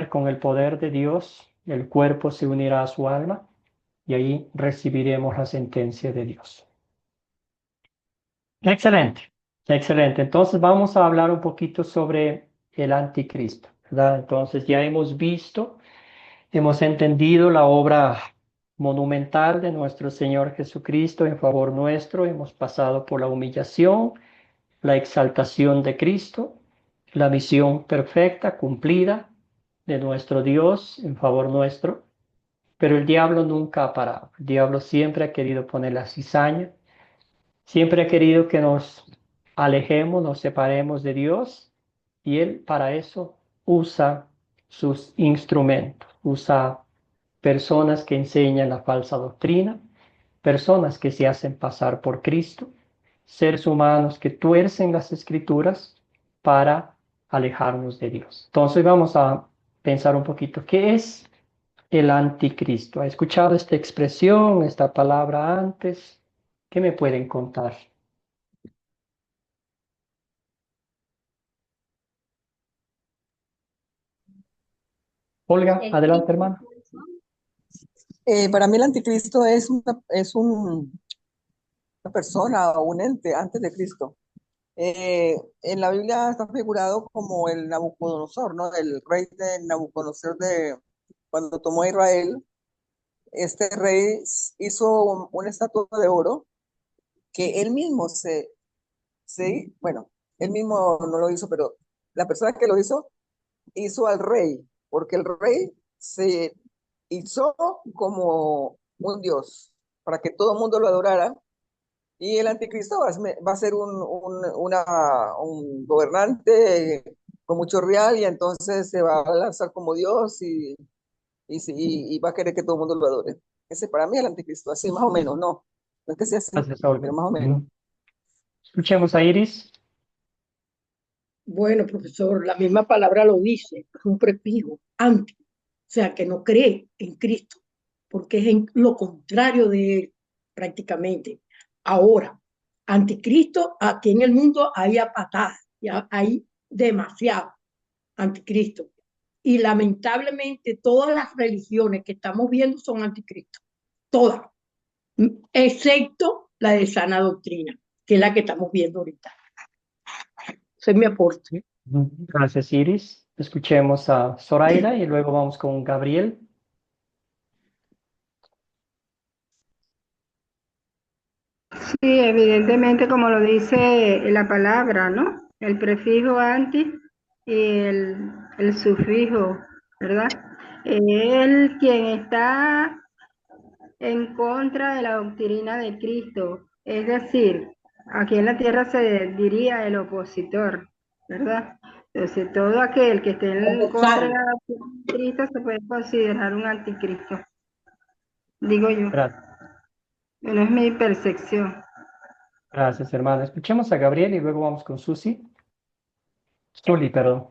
con el poder de Dios, el cuerpo se unirá a su alma y ahí recibiremos la sentencia de Dios. Excelente, excelente. Entonces vamos a hablar un poquito sobre el anticristo, ¿verdad? Entonces ya hemos visto, hemos entendido la obra monumental de nuestro Señor Jesucristo en favor nuestro, hemos pasado por la humillación, la exaltación de Cristo, la misión perfecta, cumplida de nuestro Dios en favor nuestro. Pero el diablo nunca ha parado. El diablo siempre ha querido poner la cizaña, siempre ha querido que nos alejemos, nos separemos de Dios, y él para eso usa sus instrumentos, usa personas que enseñan la falsa doctrina, personas que se hacen pasar por Cristo, seres humanos que tuercen las escrituras para alejarnos de Dios. Entonces vamos a pensar un poquito, ¿qué es el anticristo? ¿Ha escuchado esta expresión, esta palabra antes? ¿Qué me pueden contar? Olga, El adelante, Cristo hermano. falso. Para mí el anticristo una persona o un ente antes de Cristo. En la Biblia está figurado como el Nabucodonosor, ¿no? El rey de Nabucodonosor cuando tomó a Israel. Este rey hizo una estatua de oro que él mismo bueno, él mismo no lo hizo, pero la persona que lo hizo al rey, porque el rey se hizo como un dios, para que todo el mundo lo adorara. Y el anticristo va a ser un gobernante con mucho real y entonces se va a lanzar como Dios y va a querer que todo el mundo lo adore. Ese para mí es el anticristo, así más o menos, no. No es que sea así, Gracias, Olga. pero más o menos. Escuchemos a Iris. Bueno, profesor, la misma palabra lo dice, es un prefijo, anti, o sea, que no cree en Cristo, porque es en lo contrario de él, prácticamente. Ahora, anticristo, aquí en el mundo hay a patadas, ya hay demasiado anticristo. Y lamentablemente todas las religiones que estamos viendo son anticristo, todas, excepto la de sana doctrina, que es la que estamos viendo ahorita. Ese es mi aporte. Gracias, Iris. Escuchemos a Zoraida y luego vamos con Gabriel. Sí, evidentemente, como lo dice la palabra, ¿no? El prefijo anti y el sufijo, ¿verdad? Él quien está en contra de la doctrina de Cristo, es decir, aquí en la tierra se diría el opositor, ¿verdad? Entonces, todo aquel que esté en contra de la doctrina de Cristo se puede considerar un anticristo, digo yo. Gracias, No es mi percepción. gracias, hermana. Escuchemos a Gabriel y luego vamos con Susi. Zuli, perdón.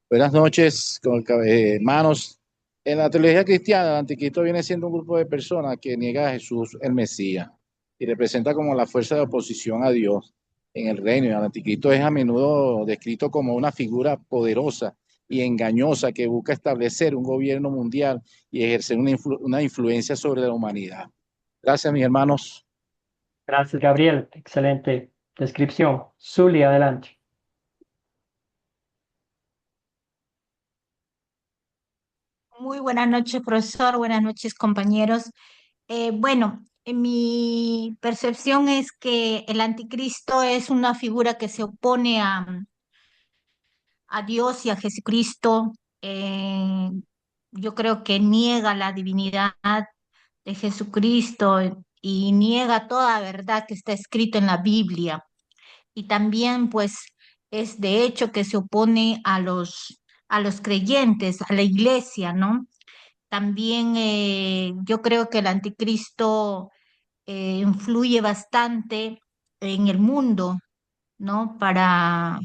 Buenas noches, hermanos. En la teología cristiana, el anticristo viene siendo un grupo de personas que niega a Jesús el Mesías y representa como la fuerza de oposición a Dios en el reino. El anticristo es a menudo descrito como una figura poderosa y engañosa que busca establecer un gobierno mundial y ejercer una influencia sobre la humanidad. Gracias, mis hermanos. Gracias, Gabriel. Excelente descripción. Zuli, adelante. Muy buenas noches, profesor. Buenas noches, compañeros. Bueno, en mi percepción es que el anticristo es una figura que se opone a Dios y a Jesucristo. Yo creo que niega la divinidad de Jesucristo y niega toda verdad que está escrito en la Biblia. Y también, pues, es de hecho que se opone a los creyentes, a la iglesia, ¿no? También yo creo que el anticristo influye bastante en el mundo, ¿no? Para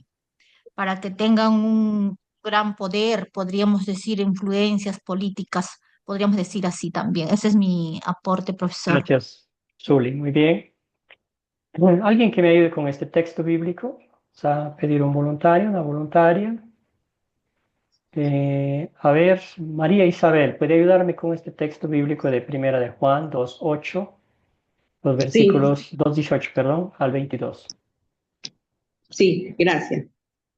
que tengan un gran poder, podríamos decir, influencias políticas, podríamos decir así también. Ese es mi aporte, profesor. Gracias, Zuli. Muy bien. ¿Alguien que me ayude con este texto bíblico? Vamos a pedir un voluntario, una voluntaria. A ver, María Isabel, ¿puede ayudarme con este texto bíblico de Primera de Juan 2:8, los Sí, versículos 2:18, perdón, al 22? sí, gracias.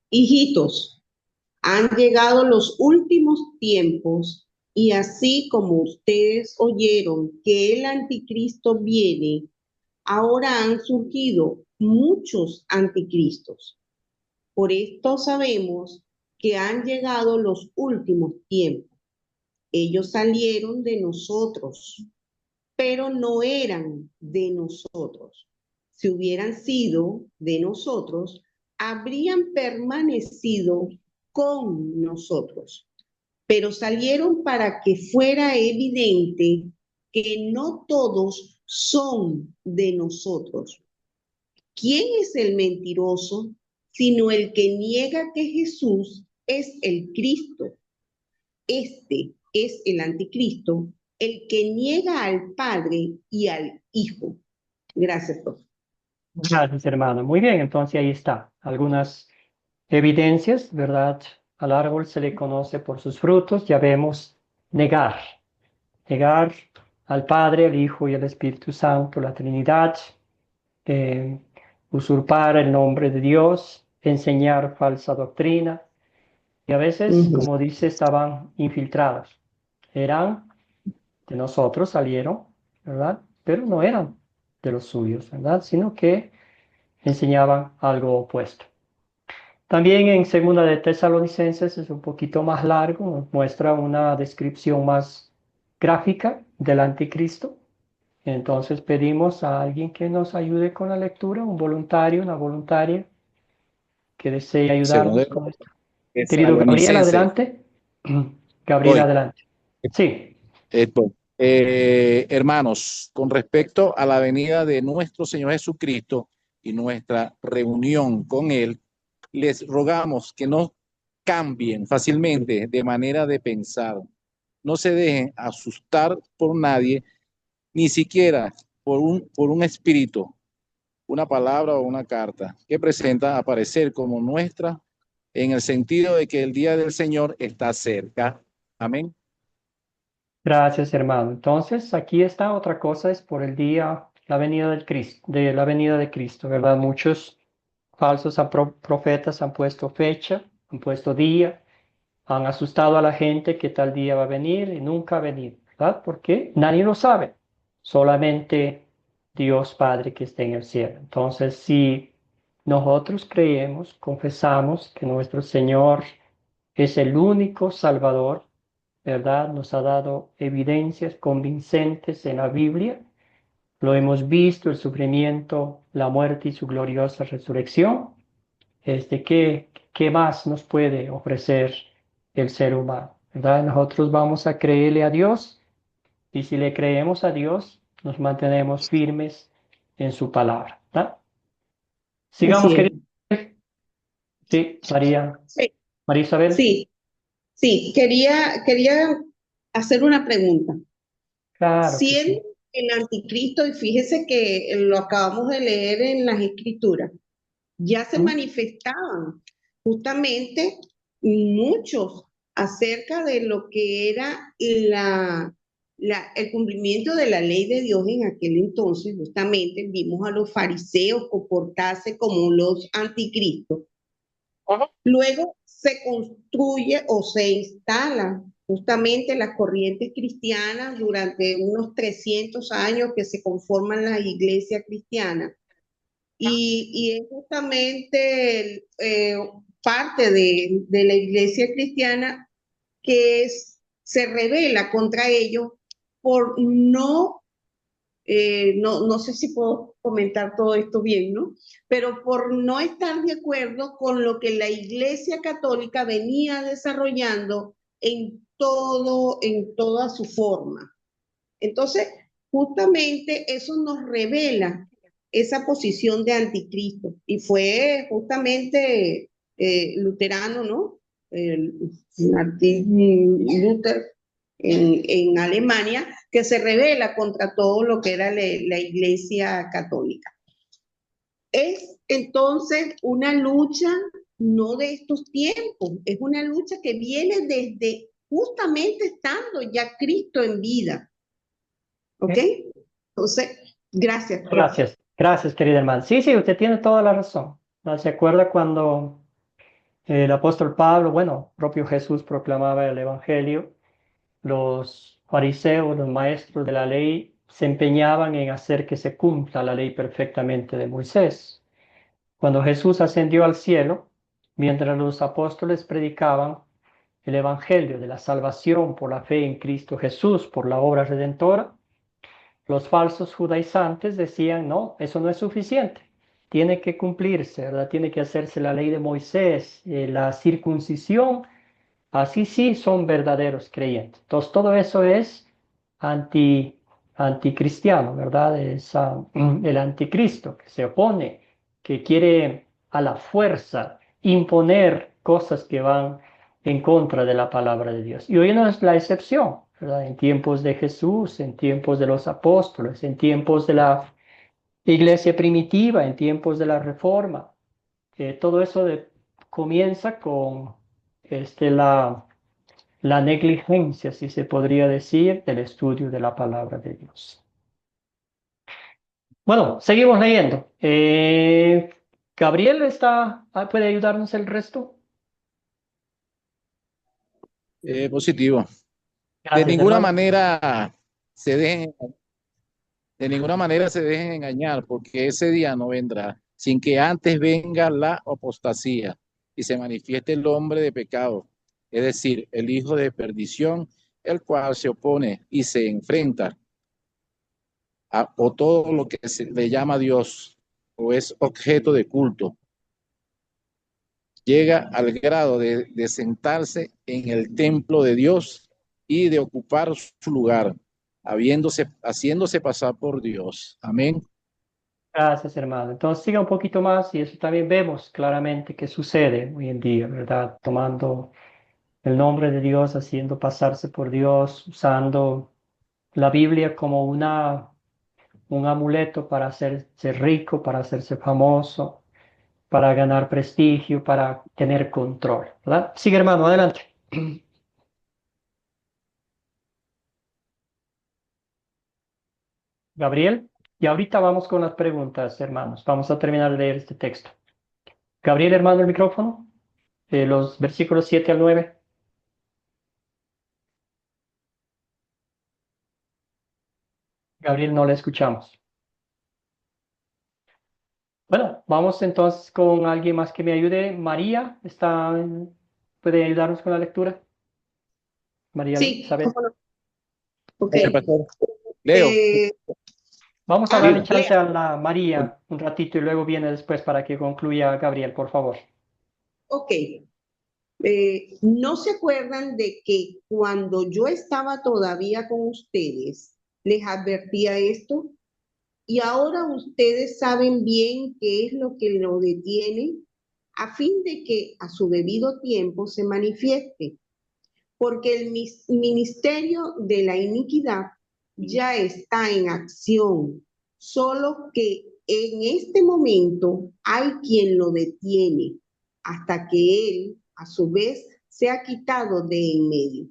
Hijitos, han llegado los últimos tiempos y así como ustedes oyeron que el anticristo viene, ahora han surgido muchos anticristos. Por esto sabemos que han llegado los últimos tiempos. Ellos salieron de nosotros, pero no eran de nosotros. Si hubieran sido de nosotros, habrían permanecido con nosotros. Pero salieron para que fuera evidente que no todos son de nosotros. ¿Quién es el mentiroso? Sino el que niega que Jesús es el Cristo. Este es el anticristo, el que niega al Padre y al Hijo. Gracias, profe. Gracias, hermana. Muy bien, entonces ahí está. Algunas evidencias, ¿verdad? Al árbol se le conoce por sus frutos. Ya vemos negar al Padre, al Hijo y al Espíritu Santo, la Trinidad, eh, usurpar el nombre de Dios, enseñar falsa doctrina. Y a veces, como dice, estaban infiltrados. Eran de nosotros, salieron, ¿verdad? Pero no eran de los suyos, ¿verdad? Sino que enseñaban algo opuesto. También en Segunda de Tesalonicenses es un poquito más largo, nos muestra una descripción más gráfica del anticristo. Entonces pedimos a alguien que nos ayude con la lectura, un voluntario, una voluntaria que desee ayudarnos con esto. Querido Gabriel, adelante. Gabriel, Voy. adelante. Sí. Hermanos, con respecto a la venida de nuestro Señor Jesucristo y nuestra reunión con Él, les rogamos que no cambien fácilmente de manera de pensar. No se dejen asustar por nadie, ni siquiera por un espíritu, una palabra o una carta que presenta aparecer como nuestra en el sentido de que el día del Señor está cerca. Amén. Gracias, hermano. Entonces, aquí está otra cosa, es por el día, la venida del Cristo, de la venida de Cristo, ¿verdad? Muchos falsos profetas han puesto fecha, han puesto día, han asustado a la gente que tal día va a venir y nunca ha venido, ¿verdad? Porque nadie lo sabe, solamente Dios Padre que está en el cielo. Entonces, si nosotros creemos, confesamos que nuestro Señor es el único Salvador, ¿verdad? Nos ha dado evidencias convincentes en la Biblia. Lo hemos visto, el sufrimiento, la muerte y su gloriosa resurrección. ¿Qué más nos puede ofrecer el ser humano? ¿Verdad? Nosotros vamos a creerle a Dios y si le creemos a Dios, nos mantenemos firmes en su palabra. ¿Verdad? Sigamos, Así es. querido. Sí, María, Sí, María Isabel. sí, quería hacer una pregunta. Claro que sí. Siendo el anticristo, y fíjese que lo acabamos de leer en las escrituras, ya se manifestaban justamente muchos acerca de lo que era el cumplimiento de la ley de Dios en aquel entonces. Justamente vimos a los fariseos comportarse como los anticristos. Luego se construye o se instala justamente las corrientes cristianas durante unos 300 años que se conforman las iglesias cristianas. Y es justamente parte de la iglesia cristiana que se revela contra ellos por no sé si puedo comentar todo esto bien, ¿no? Pero por no estar de acuerdo con lo que la Iglesia Católica venía desarrollando en toda su forma. Entonces, justamente eso nos revela esa posición de anticristo. Y fue justamente luterano, ¿no? Martin Luther en Alemania, que se revela contra todo lo que era la Iglesia Católica. Es entonces una lucha no de estos tiempos, es una lucha que viene desde justamente estando ya Cristo en vida. ¿Ok? Entonces, gracias. Gracias, querida hermana. Sí, usted tiene toda la razón. ¿No? ¿Se acuerda cuando el apóstol Pablo, bueno, propio Jesús proclamaba el Evangelio? Los fariseos, los maestros de la ley, se empeñaban en hacer que se cumpla la ley perfectamente de Moisés. Cuando Jesús ascendió al cielo, mientras los apóstoles predicaban el Evangelio de la salvación por la fe en Cristo Jesús, por la obra redentora, los falsos judaizantes decían, no, eso no es suficiente, tiene que cumplirse, ¿verdad? Tiene que hacerse la ley de Moisés, la circuncisión. Así sí son verdaderos creyentes. Entonces, todo eso es anticristiano, ¿verdad? Es el anticristo que se opone, que quiere a la fuerza imponer cosas que van en contra de la palabra de Dios. Y hoy no es la excepción, ¿verdad? En tiempos de Jesús, en tiempos de los apóstoles, en tiempos de la iglesia primitiva, en tiempos de la Reforma. Todo eso comienza con la negligencia, si se podría decir, del estudio de la palabra de Dios. Bueno, seguimos leyendo. Gabriel puede ayudarnos el resto. Positivo. Gracias, De ninguna hermano. manera se dejen engañar, porque ese día no vendrá sin que antes venga la apostasía y se manifieste el hombre de pecado, es decir, el hijo de perdición, el cual se opone y se enfrenta o todo lo que se le llama Dios o es objeto de culto. Llega al grado de sentarse en el templo de Dios y de ocupar su lugar, haciéndose pasar por Dios. Amén. Gracias, hermano. Entonces siga un poquito más y eso también vemos claramente que sucede hoy en día, ¿verdad? Tomando el nombre de Dios, haciendo pasarse por Dios, usando la Biblia como un amuleto para hacerse rico, para hacerse famoso. para ganar prestigio, para tener control, ¿verdad? Sigue, hermano, adelante. Gabriel, y ahorita vamos con las preguntas, hermanos. Vamos a terminar de leer este texto. Gabriel, hermano, el micrófono. Los versículos 7 al 9. Gabriel, no le escuchamos. Bueno, vamos entonces con alguien más que me ayude. María, ¿puede ayudarnos con la lectura? María Sí, Isabel. cómo no. Ok. Gracias, pastor. Leo. Vamos a darle Leo. chance a la María un ratito y luego viene después para que concluya Gabriel, por favor. Ok. ¿No se acuerdan de que cuando yo estaba todavía con ustedes, les advertía esto? Y ahora ustedes saben bien qué es lo que lo detiene a fin de que a su debido tiempo se manifieste, porque el ministerio de la iniquidad ya está en acción, solo que en este momento hay quien lo detiene hasta que él, a su vez, sea quitado de en medio.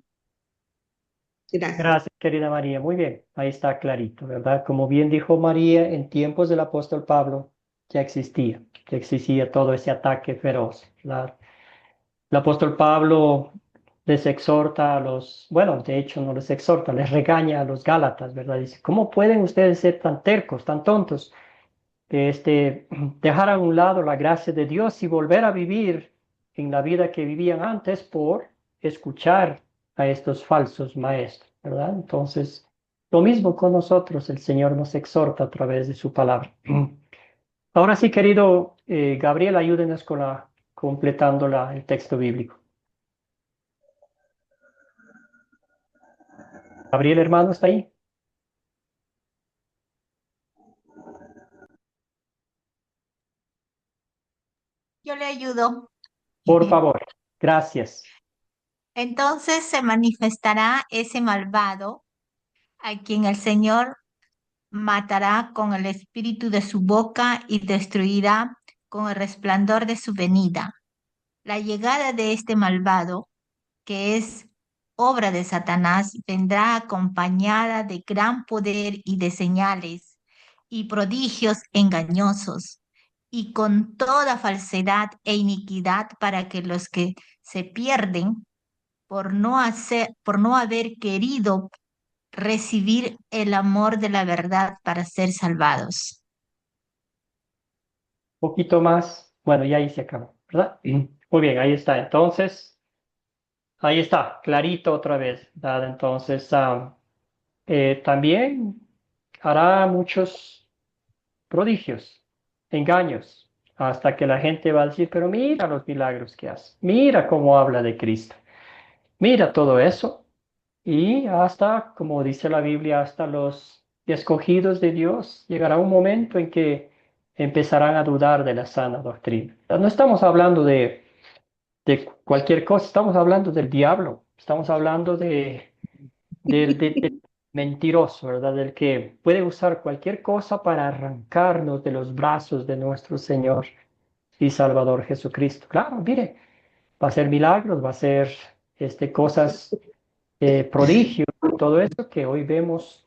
Gracias. Gracias, querida María. Muy bien, ahí está clarito, ¿verdad? Como bien dijo María, en tiempos del apóstol Pablo ya existía todo ese ataque feroz. El apóstol Pablo les exhorta a bueno, de hecho no les exhorta, les regaña a los Gálatas, ¿verdad? Dice, ¿cómo pueden ustedes ser tan tercos, tan tontos, que dejar a un lado la gracia de Dios y volver a vivir en la vida que vivían antes por escuchar a estos falsos maestros, ¿verdad? Entonces, lo mismo con nosotros, el Señor nos exhorta a través de su palabra. Ahora sí, querido Gabriel, ayúdenos con completando el texto bíblico. Gabriel, hermano, ¿está ahí? Yo le ayudo. Por favor, gracias. Entonces se manifestará ese malvado a quien el Señor matará con el espíritu de su boca y destruirá con el resplandor de su venida. La llegada de este malvado, que es obra de Satanás, vendrá acompañada de gran poder y de señales y prodigios engañosos, y con toda falsedad e iniquidad para que los que se pierden por no haber querido recibir el amor de la verdad para ser salvados. Un poquito más. Bueno, ya ahí se acabó, ¿verdad? Muy bien, ahí está. Entonces, ahí está, clarito otra vez, ¿verdad? Entonces, también hará muchos prodigios, engaños, hasta que la gente va a decir, pero mira los milagros que hace, mira cómo habla de Cristo, mira todo eso. Y hasta, como dice la Biblia, hasta los escogidos de Dios, llegará un momento en que empezarán a dudar de la sana doctrina. No estamos hablando de cualquier cosa, estamos hablando del diablo, estamos hablando del mentiroso, ¿verdad? Del que puede usar cualquier cosa para arrancarnos de los brazos de nuestro Señor y Salvador Jesucristo. Claro, mire, va a hacer milagros, va a hacer cosas, prodigios, todo eso que hoy vemos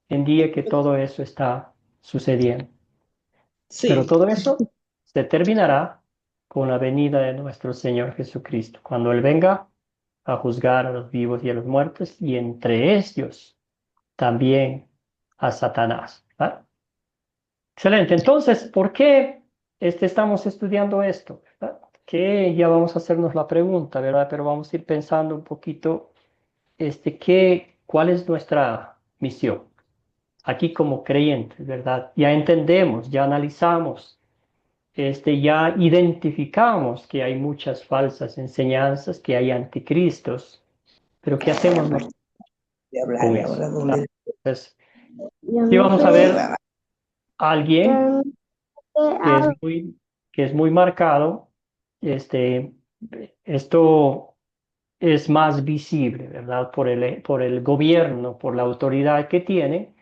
en día que todo eso está sucediendo. Pero Sí. todo eso se terminará con la venida de nuestro Señor Jesucristo, cuando Él venga a juzgar a los vivos y a los muertos, y entre ellos también a Satanás. ¿Verdad? Excelente. Entonces, ¿por qué estamos estudiando esto? ¿Verdad? Que ya vamos a hacernos la pregunta, ¿verdad? Pero vamos a ir pensando un poquito, ¿cuál es nuestra misión? Aquí como creyentes, ¿verdad? Ya entendemos, ya analizamos, ya identificamos que hay muchas falsas enseñanzas, que hay anticristos, pero ¿qué hacemos nosotros con eso? Entonces, sí vamos a ver a alguien que es muy marcado. Esto es más visible, ¿verdad? Por el gobierno, por la autoridad que tiene,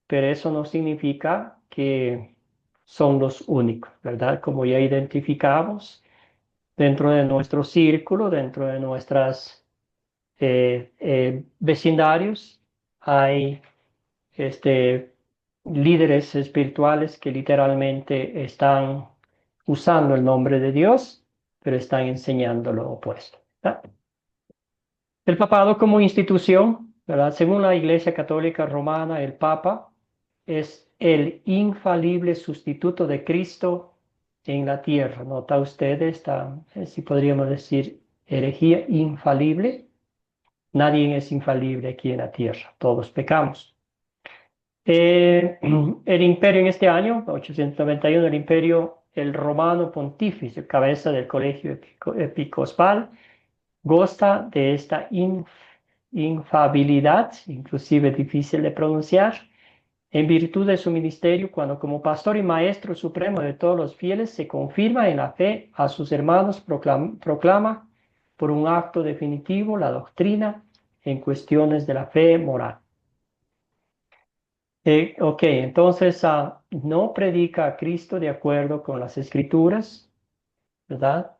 pero eso no significa que son los únicos, ¿verdad? Como ya identificamos, dentro de nuestro círculo, dentro de nuestras vecindarios, hay líderes espirituales que literalmente están usando el nombre de Dios, pero están enseñando lo opuesto, ¿verdad? El papado como institución, ¿verdad? Según la Iglesia Católica Romana, el Papa es el infalible sustituto de Cristo en la tierra. ¿Nota usted esta, si podríamos decir, herejía infalible? Nadie es infalible aquí en la tierra, todos pecamos. El imperio en este año, 891, el imperio, el romano pontífice, cabeza del colegio episcopal, goza de esta infabilidad, inclusive difícil de pronunciar, en virtud de su ministerio, cuando como pastor y maestro supremo de todos los fieles se confirma en la fe a sus hermanos, proclama por un acto definitivo la doctrina en cuestiones de la fe moral. Ok, entonces no predica a Cristo de acuerdo con las Escrituras, ¿verdad?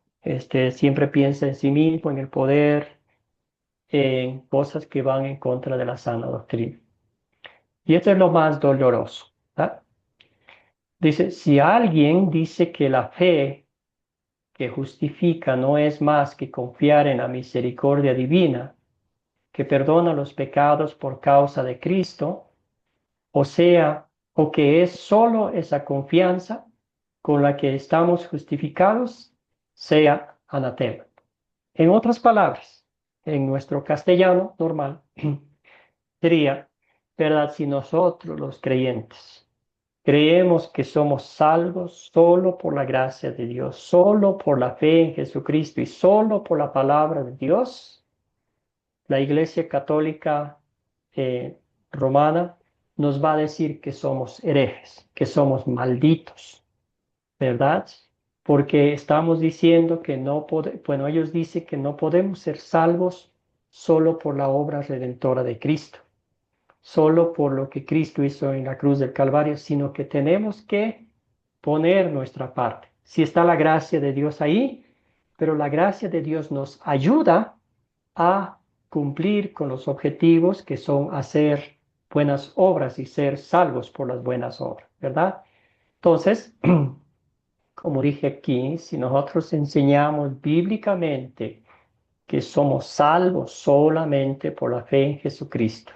Siempre piensa en sí mismo, en el poder, en cosas que van en contra de la sana doctrina. Y esto es lo más doloroso, ¿verdad? Dice, si alguien dice que la fe que justifica no es más que confiar en la misericordia divina, que perdona los pecados por causa de Cristo, o que es solo esa confianza con la que estamos justificados, sea anatema. En otras palabras, en nuestro castellano normal, sería, ¿verdad? Si nosotros los creyentes creemos que somos salvos solo por la gracia de Dios, solo por la fe en Jesucristo y solo por la palabra de Dios, la Iglesia Católica Romana nos va a decir que somos herejes, que somos malditos, ¿verdad? Porque estamos diciendo que no podemos, bueno, ellos dicen que no podemos ser salvos solo por la obra redentora de Cristo, solo por lo que Cristo hizo en la cruz del Calvario, sino que tenemos que poner nuestra parte. Sí está la gracia de Dios ahí, pero la gracia de Dios nos ayuda a cumplir con los objetivos que son hacer buenas obras y ser salvos por las buenas obras, ¿verdad? Entonces, como dije aquí, si nosotros enseñamos bíblicamente que somos salvos solamente por la fe en Jesucristo,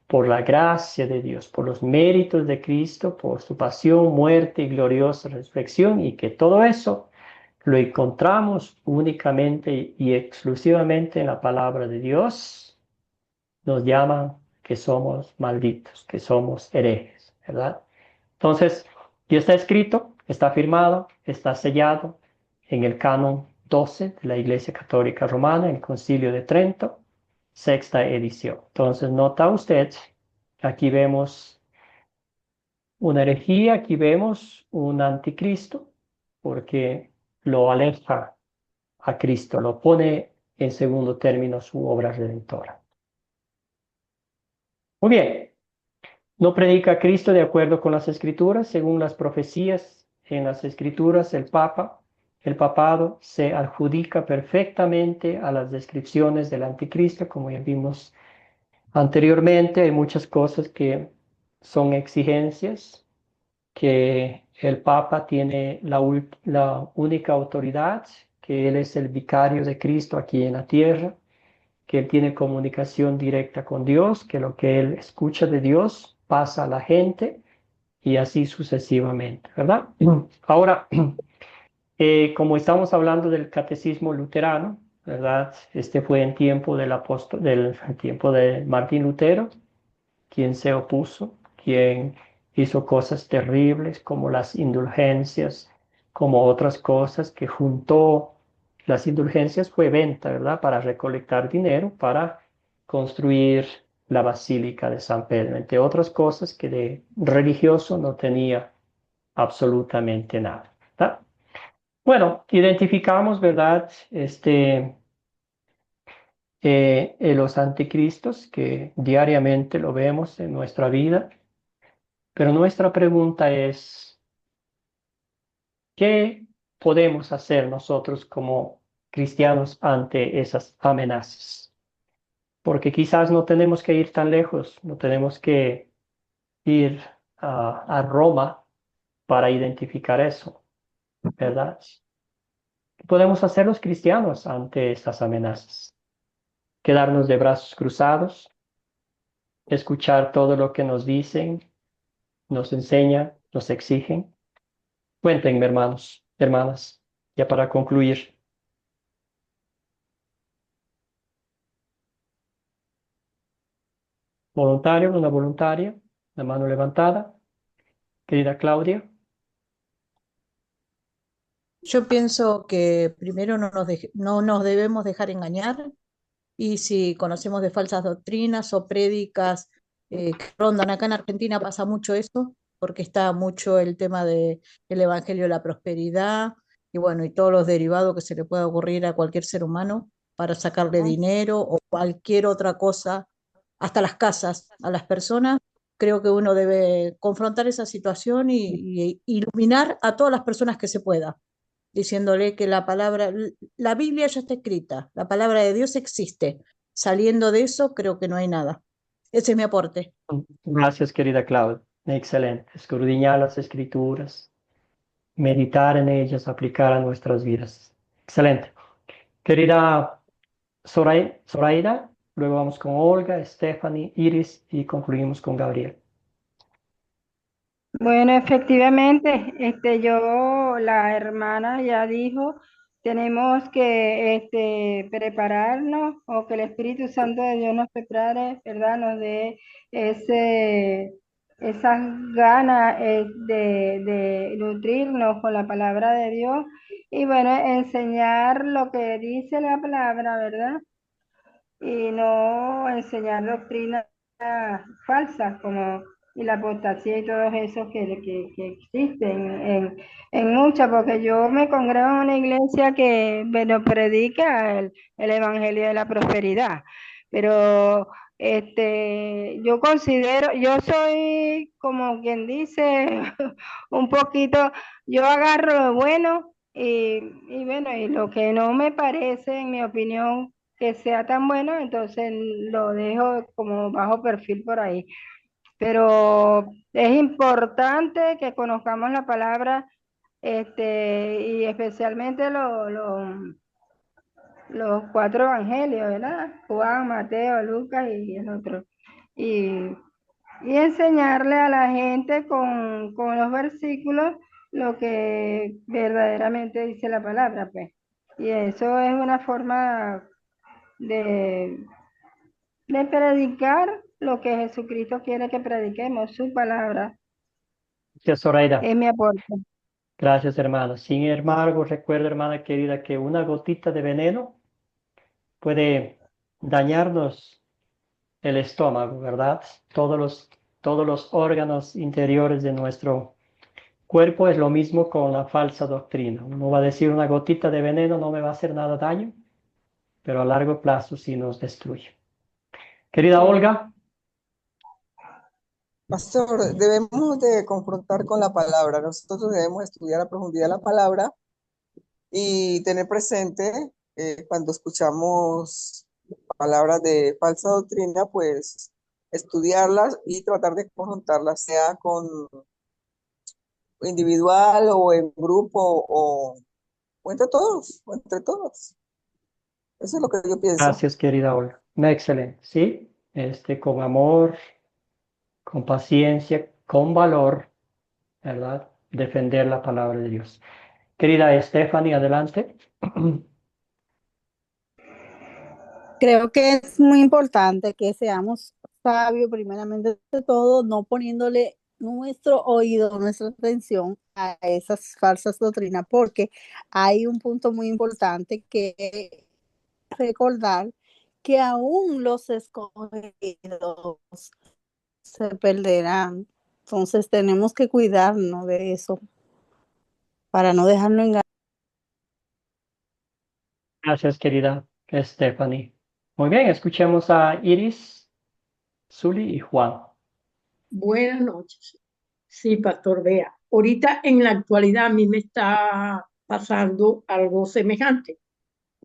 por la gracia de Dios, por los méritos de Cristo, por su pasión, muerte y gloriosa resurrección, y que todo eso lo encontramos únicamente y exclusivamente en la palabra de Dios, nos llaman que somos malditos, que somos herejes, ¿verdad? Entonces, ya está escrito, está firmado, está sellado en el canon 12 de la Iglesia Católica Romana, en el Concilio de Trento, sexta edición. Entonces, nota usted, aquí vemos una herejía, aquí vemos un anticristo, porque lo aleja a Cristo, lo pone en segundo término su obra redentora. Muy bien, no predica a Cristo de acuerdo con las Escrituras, según las profecías en las Escrituras, el papado se adjudica perfectamente a las descripciones del anticristo, como ya vimos anteriormente. Hay muchas cosas que son exigencias, que el Papa tiene la única autoridad, que él es el vicario de Cristo aquí en la tierra, que él tiene comunicación directa con Dios, que lo que él escucha de Dios pasa a la gente y así sucesivamente, ¿verdad? Ahora, como estamos hablando del catecismo luterano, ¿verdad? Este fue en tiempo del tiempo de Martín Lutero, quien se opuso, quien hizo cosas terribles como las indulgencias, como otras cosas que juntó. Las indulgencias fue venta, ¿verdad? Para recolectar dinero, para construir la Basílica de San Pedro, entre otras cosas que de religioso no tenía absolutamente nada, ¿verdad? Bueno, identificamos, ¿verdad? Los anticristos que diariamente lo vemos en nuestra vida, pero nuestra pregunta es, ¿Qué podemos hacer nosotros como cristianos ante esas amenazas? Porque quizás no tenemos que ir tan lejos, no tenemos que ir a Roma para identificar eso, ¿verdad? ¿Qué podemos hacer los cristianos ante estas amenazas? Quedarnos de brazos cruzados, escuchar todo lo que nos dicen, nos enseñan, nos exigen. Cuéntenme, hermanos, hermanas, ya para concluir. Voluntario, una voluntaria, la mano levantada. Querida Claudia. Yo pienso que primero no nos debemos dejar engañar, y si conocemos de falsas doctrinas o prédicas que rondan acá en Argentina, pasa mucho eso, porque está mucho el tema del Evangelio de la Prosperidad y bueno, y todos los derivados que se le pueda ocurrir a cualquier ser humano para sacarle dinero o cualquier otra cosa, hasta las casas, a las personas. Creo que uno debe confrontar esa situación y iluminar a todas las personas que se pueda, diciéndole que la Biblia ya está escrita, la palabra de Dios existe. Saliendo de eso, creo que no hay nada. Ese es mi aporte. Gracias, querida Claudia. Excelente. Escudriñar las escrituras, meditar en ellas, aplicar a nuestras vidas. Excelente. Querida Zoraida, luego vamos con Olga, Stephanie, Iris y concluimos con Gabriel. Bueno, efectivamente, la hermana ya dijo, tenemos que prepararnos o que el Espíritu Santo de Dios nos prepare, ¿verdad? Nos dé esas ganas de nutrirnos con la palabra de Dios y bueno, enseñar lo que dice la palabra, ¿verdad? Y no enseñar doctrinas falsas como y la apostasía y todos esos que existen en muchas, porque yo me congrego en una iglesia que bueno, predica el evangelio de la prosperidad, pero yo considero, yo soy como quien dice un poquito, yo agarro lo bueno y bueno, y lo que no me parece, en mi opinión, que sea tan bueno, entonces lo dejo como bajo perfil por ahí. Pero es importante que conozcamos la palabra, y especialmente los cuatro evangelios, ¿verdad? Juan, Mateo, Lucas y el otro. Y, y enseñarle a la gente con los versículos lo que verdaderamente dice la palabra, pues. Y eso es una forma de, de predicar lo que Jesucristo quiere que prediquemos, su palabra. Gracias, Zoraida. Es mi aporte. Gracias, hermana. Sin embargo, recuerda, hermana querida, que una gotita de veneno puede dañarnos el estómago, ¿verdad? Todos los órganos interiores de nuestro cuerpo es lo mismo con la falsa doctrina. Uno va a decir una gotita de veneno no me va a hacer nada daño, pero a largo plazo sí nos destruye. Querida Olga. Pastor, debemos de confrontar con la palabra. Nosotros debemos estudiar a profundidad la palabra y tener presente cuando escuchamos palabras de falsa doctrina, pues estudiarlas y tratar de confrontarlas, sea con individual o en grupo o entre todos, o entre todos. Eso es lo que yo pienso. Gracias, querida Olga. Excelente, ¿sí? Con amor, con paciencia, con valor, ¿verdad? Defender la palabra de Dios. Querida Stephanie, adelante. Creo que es muy importante que seamos sabios, primeramente de todo, no poniéndole nuestro oído, nuestra atención a esas falsas doctrinas, porque hay un punto muy importante que recordar, que aún los escogidos se perderán. Entonces tenemos que cuidarnos de eso para no dejarnos engañar. Gracias, querida Stephanie. Muy bien, escuchemos a Iris, Zuli y Juan. Buenas noches. Sí, Pastor, vea. ahorita en la actualidad a mí me está pasando algo semejante.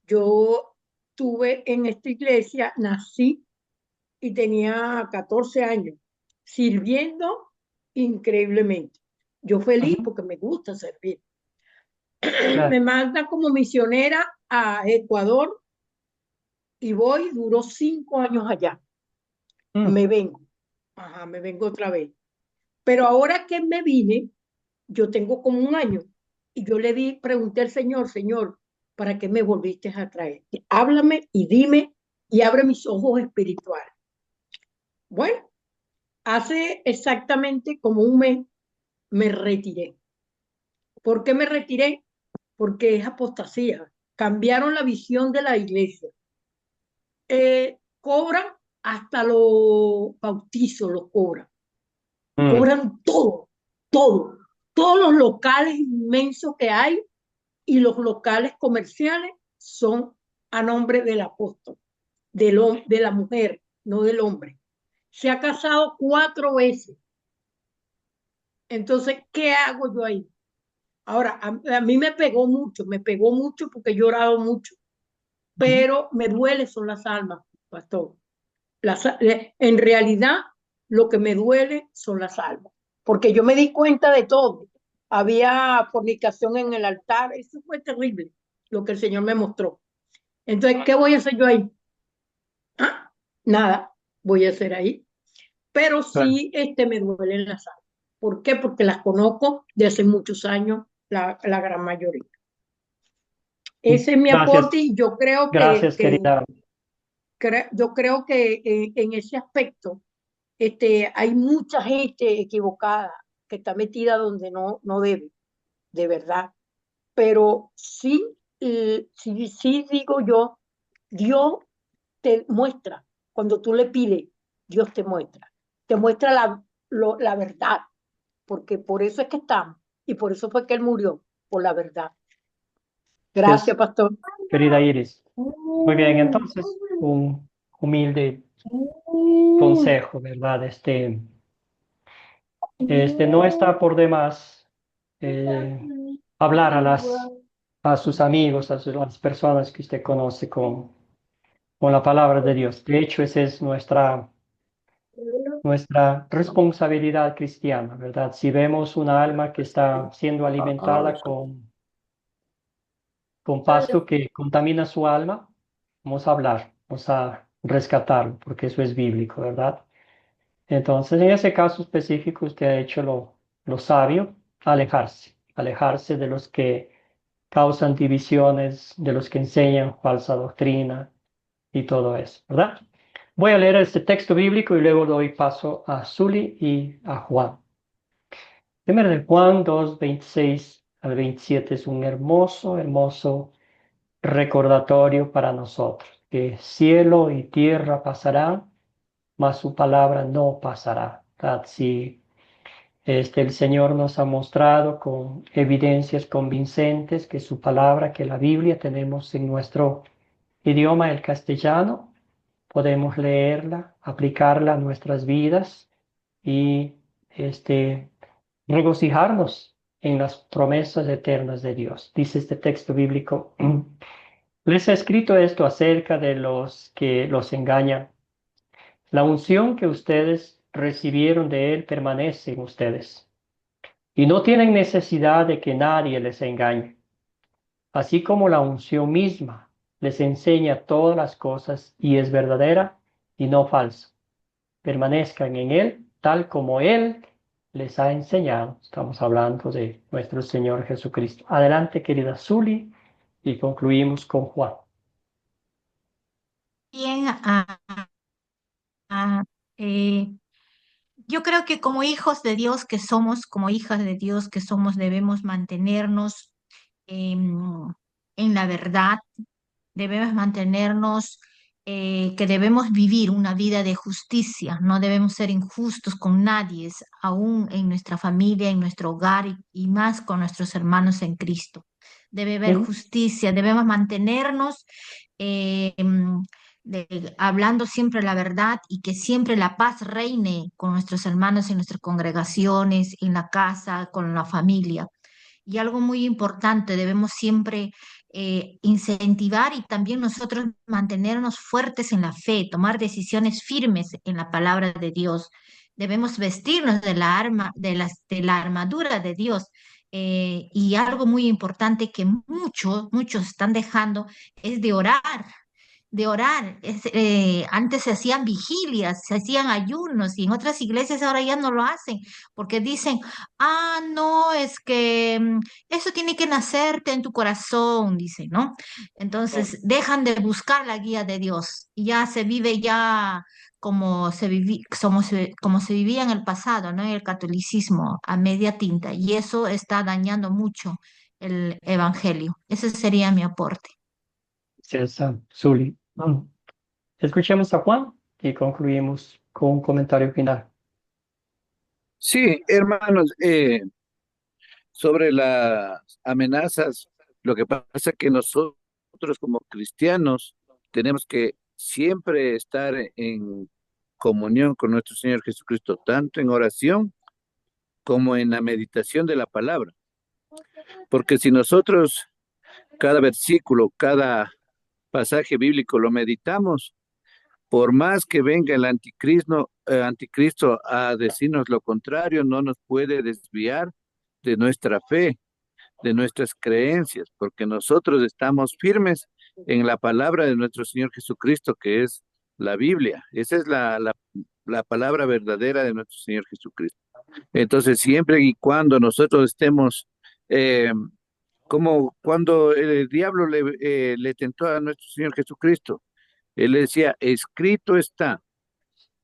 Yo tuve en esta iglesia, nací y tenía 14 años, sirviendo increíblemente. Yo feliz Ujú, porque me gusta servir. claro. Me mandan como misionera a Ecuador y voy, duró 5 años allá. Mm, Me vengo, me vengo otra vez. Pero ahora que me vine, yo tengo como un año y yo pregunté al Señor, Señor, ¿para qué me volviste a traer? Háblame y dime y abre mis ojos espirituales. Bueno, hace exactamente como un mes me retiré. ¿Por qué me retiré? Porque es apostasía. Cambiaron la visión de la iglesia. Cobran hasta los bautizos, los cobran. mm, Cobran todo, todo. Todos los locales inmensos que hay y los locales comerciales son a nombre del apóstol, de la mujer, no del hombre. Se ha casado 4 veces. Entonces, ¿qué hago yo ahí? Ahora, a mí me pegó mucho porque he llorado mucho, ujú. pero me duele son las almas, pastor. En realidad, lo que me duele son las almas, porque yo me di cuenta de todo. Había fornicación en el altar, eso fue terrible, lo que el Señor me mostró. Entonces, ¿qué voy a hacer yo ahí? Ah, nada, voy a hacer ahí. Pero Claro. sí, me duelen las almas. ¿Por qué? Porque las conozco de hace muchos años, la gran mayoría. Ese es mi aporte Gracias, y yo creo gracias, querida. yo creo que en ese aspecto hay mucha gente equivocada que está metida donde no debe, de verdad. Pero sí, sí digo yo, Dios te muestra, cuando tú le pides, Dios te muestra la verdad, porque por eso es que estamos y por eso fue que Él murió, por la verdad. Gracias, Gracias, pastor. querida Iris. Muy bien, entonces, un humilde consejo, ¿verdad? No está por demás hablar a sus amigos, las personas que usted conoce con la palabra de Dios. De hecho, esa es nuestra responsabilidad cristiana, ¿verdad? Si vemos una alma que está siendo alimentada con pasto que contamina su alma, vamos a hablar, vamos a rescatarlo, porque eso es bíblico, ¿verdad? Entonces, en ese caso específico, usted ha hecho lo sabio, alejarse de los que causan divisiones, de los que enseñan falsa doctrina y todo eso, ¿verdad? Voy a leer este texto bíblico y luego doy paso a Zuli y a Juan. Primero de Juan 2, 26 al 27 es un hermoso recordatorio para nosotros, que cielo y tierra pasarán, mas su palabra no pasará. ¿Verdad? Si el Señor nos ha mostrado con evidencias convincentes que su palabra, que la Biblia tenemos en nuestro idioma, el castellano, podemos leerla, aplicarla a nuestras vidas y regocijarnos en las promesas eternas de Dios. Dice este texto bíblico, les he escrito esto acerca de los que los engañan. La unción que ustedes recibieron de Él permanece en ustedes y no tienen necesidad de que nadie les engañe. Así como la unción misma les enseña todas las cosas y es verdadera y no falsa. Permanezcan en Él tal como Él les ha enseñado. Estamos hablando de nuestro Señor Jesucristo. Adelante, querida Zuli, y concluimos con Juan. Bien, ah, eh, yo creo que como hijos de Dios que somos, como hijas de Dios que somos, debemos mantenernos en la verdad, debemos mantenernos, que debemos vivir una vida de justicia, no debemos ser injustos con nadie, aún en nuestra familia, en nuestro hogar y más con nuestros hermanos en Cristo. Debe haber Ujú. justicia, debemos mantenernos hablando siempre la verdad y que siempre la paz reine con nuestros hermanos en nuestras congregaciones, en la casa, con la familia. Y algo muy importante, debemos siempre incentivar y también nosotros mantenernos fuertes en la fe, tomar decisiones firmes en la palabra de Dios. Debemos vestirnos de la de la armadura de Dios. Y algo muy importante que muchos están dejando es de orar, de orar. Antes se hacían vigilias, se hacían ayunos y en otras iglesias ahora ya no lo hacen porque dicen, ah, no, es que eso tiene que nacerte en tu corazón, dicen, ¿no? Entonces dejan de buscar la guía de Dios y ya se vive ya como se vivía en el pasado, ¿no? En el catolicismo a media tinta y eso está dañando mucho el evangelio. Ese sería mi aporte. César, Zuli. Escuchemos a Juan y concluimos con un comentario final. Sí, hermanos, sobre las amenazas, lo que pasa es que nosotros como cristianos tenemos que siempre estar en comunión con nuestro Señor Jesucristo, tanto en oración como en la meditación de la palabra. Porque si nosotros cada versículo, cada pasaje bíblico lo meditamos, por más que venga el anticristo a decirnos lo contrario, no nos puede desviar de nuestra fe, de nuestras creencias, porque nosotros estamos firmes en la palabra de nuestro Señor Jesucristo, que es la Biblia. Esa es la palabra verdadera de nuestro Señor Jesucristo. Entonces, siempre y cuando nosotros estemos, eh, como cuando el diablo le tentó a nuestro Señor Jesucristo, él le decía, escrito está.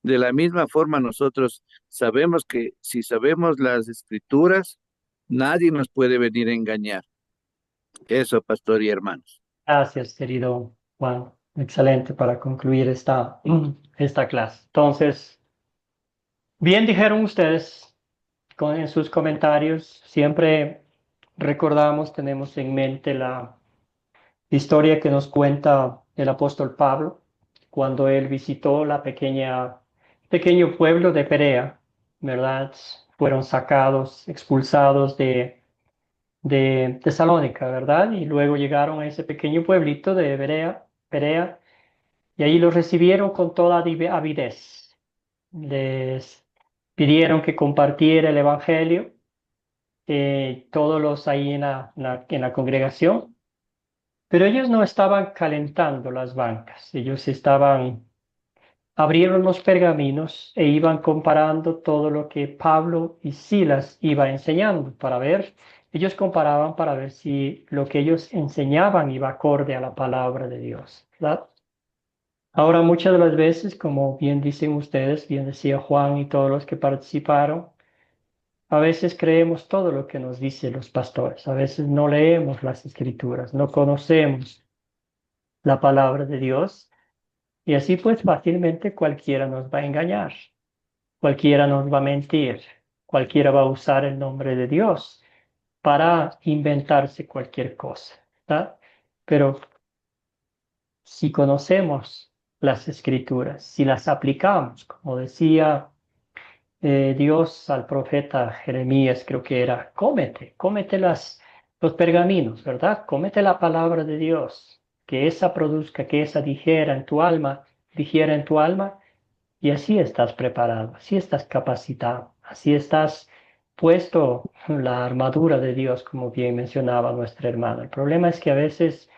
De la misma forma, nosotros sabemos que si sabemos las escrituras, nadie nos puede venir a engañar. Eso, pastor y hermanos. Gracias, querido Juan. Excelente para concluir esta clase. Entonces, bien dijeron ustedes en sus comentarios, siempre recordamos, tenemos en mente la historia que nos cuenta el apóstol Pablo cuando él visitó pequeño pueblo de Perea, ¿verdad? Fueron sacados, expulsados de Tesalónica, ¿verdad? Y luego llegaron a ese pequeño pueblito de Perea, y ahí los recibieron con toda avidez. Les pidieron que compartiera el evangelio, todos los ahí en la congregación, pero ellos no estaban calentando las bancas, abrieron los pergaminos e iban comparando todo lo que Pablo y Silas iban enseñando ellos comparaban para ver si lo que ellos enseñaban iba acorde a la palabra de Dios, ¿verdad? Ahora, muchas de las veces, como bien dicen ustedes, bien decía Juan y todos los que participaron, a veces creemos todo lo que nos dicen los pastores, a veces no leemos las escrituras, no conocemos la palabra de Dios y así pues fácilmente cualquiera nos va a engañar, cualquiera nos va a mentir, cualquiera va a usar el nombre de Dios para inventarse cualquier cosa, ¿verdad? Pero si conocemos las escrituras, si las aplicamos, como decía Dios al profeta Jeremías, creo que era, cómete los pergaminos, ¿verdad? Cómete la palabra de Dios, que esa produzca, que esa digiera en tu alma, y así estás preparado, así estás capacitado, así estás puesto la armadura de Dios, como bien mencionaba nuestra hermana. El problema es que a veces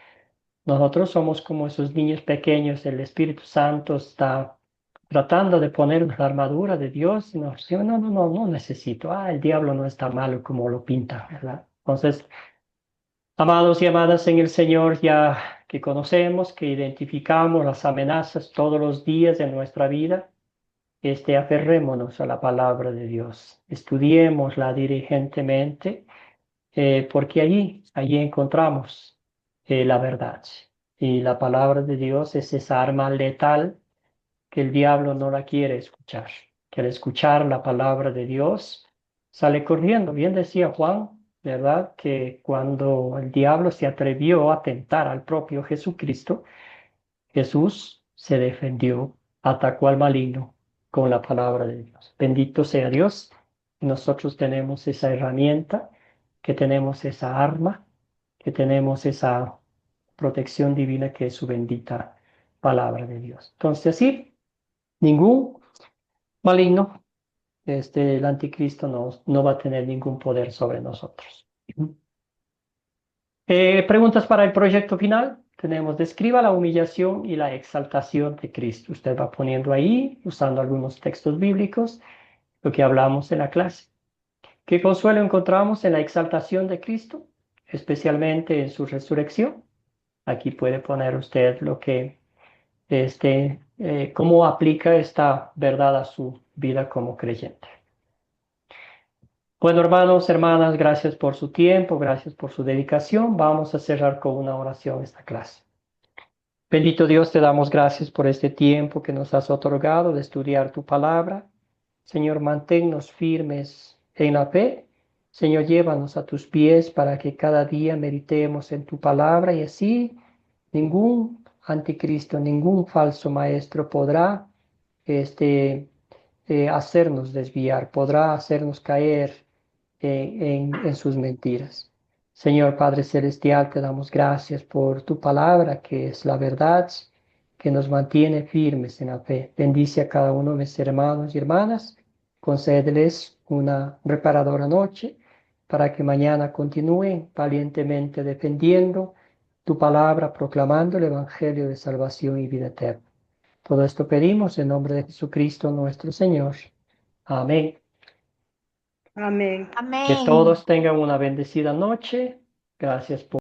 nosotros somos como esos niños pequeños, el Espíritu Santo está tratando de ponernos la armadura de Dios y nos dice, no necesito, el diablo no está malo como lo pinta, ¿verdad? Entonces, amados y amadas en el Señor, ya que conocemos, que identificamos las amenazas todos los días de nuestra vida, aferrémonos a la palabra de Dios, estudiémosla diligentemente, porque allí encontramos la verdad. Y la palabra de Dios es esa arma letal que el diablo no la quiere escuchar, que al escuchar la palabra de Dios sale corriendo. Bien decía Juan, ¿verdad? Que cuando el diablo se atrevió a tentar al propio Jesucristo, Jesús se defendió, atacó al maligno con la palabra de Dios. Bendito sea Dios. Nosotros tenemos esa herramienta, que tenemos esa arma, que tenemos esa protección divina que es su bendita palabra de Dios. Entonces, así, ningún maligno, el anticristo no va a tener ningún poder sobre nosotros. Preguntas para el proyecto final. Tenemos, describa la humillación y la exaltación de Cristo. Usted va poniendo ahí, usando algunos textos bíblicos, lo que hablamos en la clase. ¿Qué consuelo encontramos en la exaltación de Cristo, especialmente en su resurrección? Aquí puede poner usted lo que, cómo aplica esta verdad a su vida como creyente. Bueno, hermanos, hermanas, gracias por su tiempo, gracias por su dedicación. Vamos a cerrar con una oración esta clase. Bendito Dios, te damos gracias por este tiempo que nos has otorgado de estudiar tu palabra. Señor, manténnos firmes en la fe. Señor, llévanos a tus pies para que cada día meditemos en tu palabra y así ningún anticristo, ningún falso maestro podrá hacernos desviar, podrá hacernos caer en sus mentiras. Señor Padre Celestial, te damos gracias por tu palabra, que es la verdad, que nos mantiene firmes en la fe. Bendice a cada uno de mis hermanos y hermanas, concédeles una reparadora noche, para que mañana continúen valientemente defendiendo tu palabra, proclamando el Evangelio de salvación y vida eterna. Todo esto pedimos en nombre de Jesucristo nuestro Señor. Amén. Amén. Que Amén. todos tengan una bendecida noche. Gracias por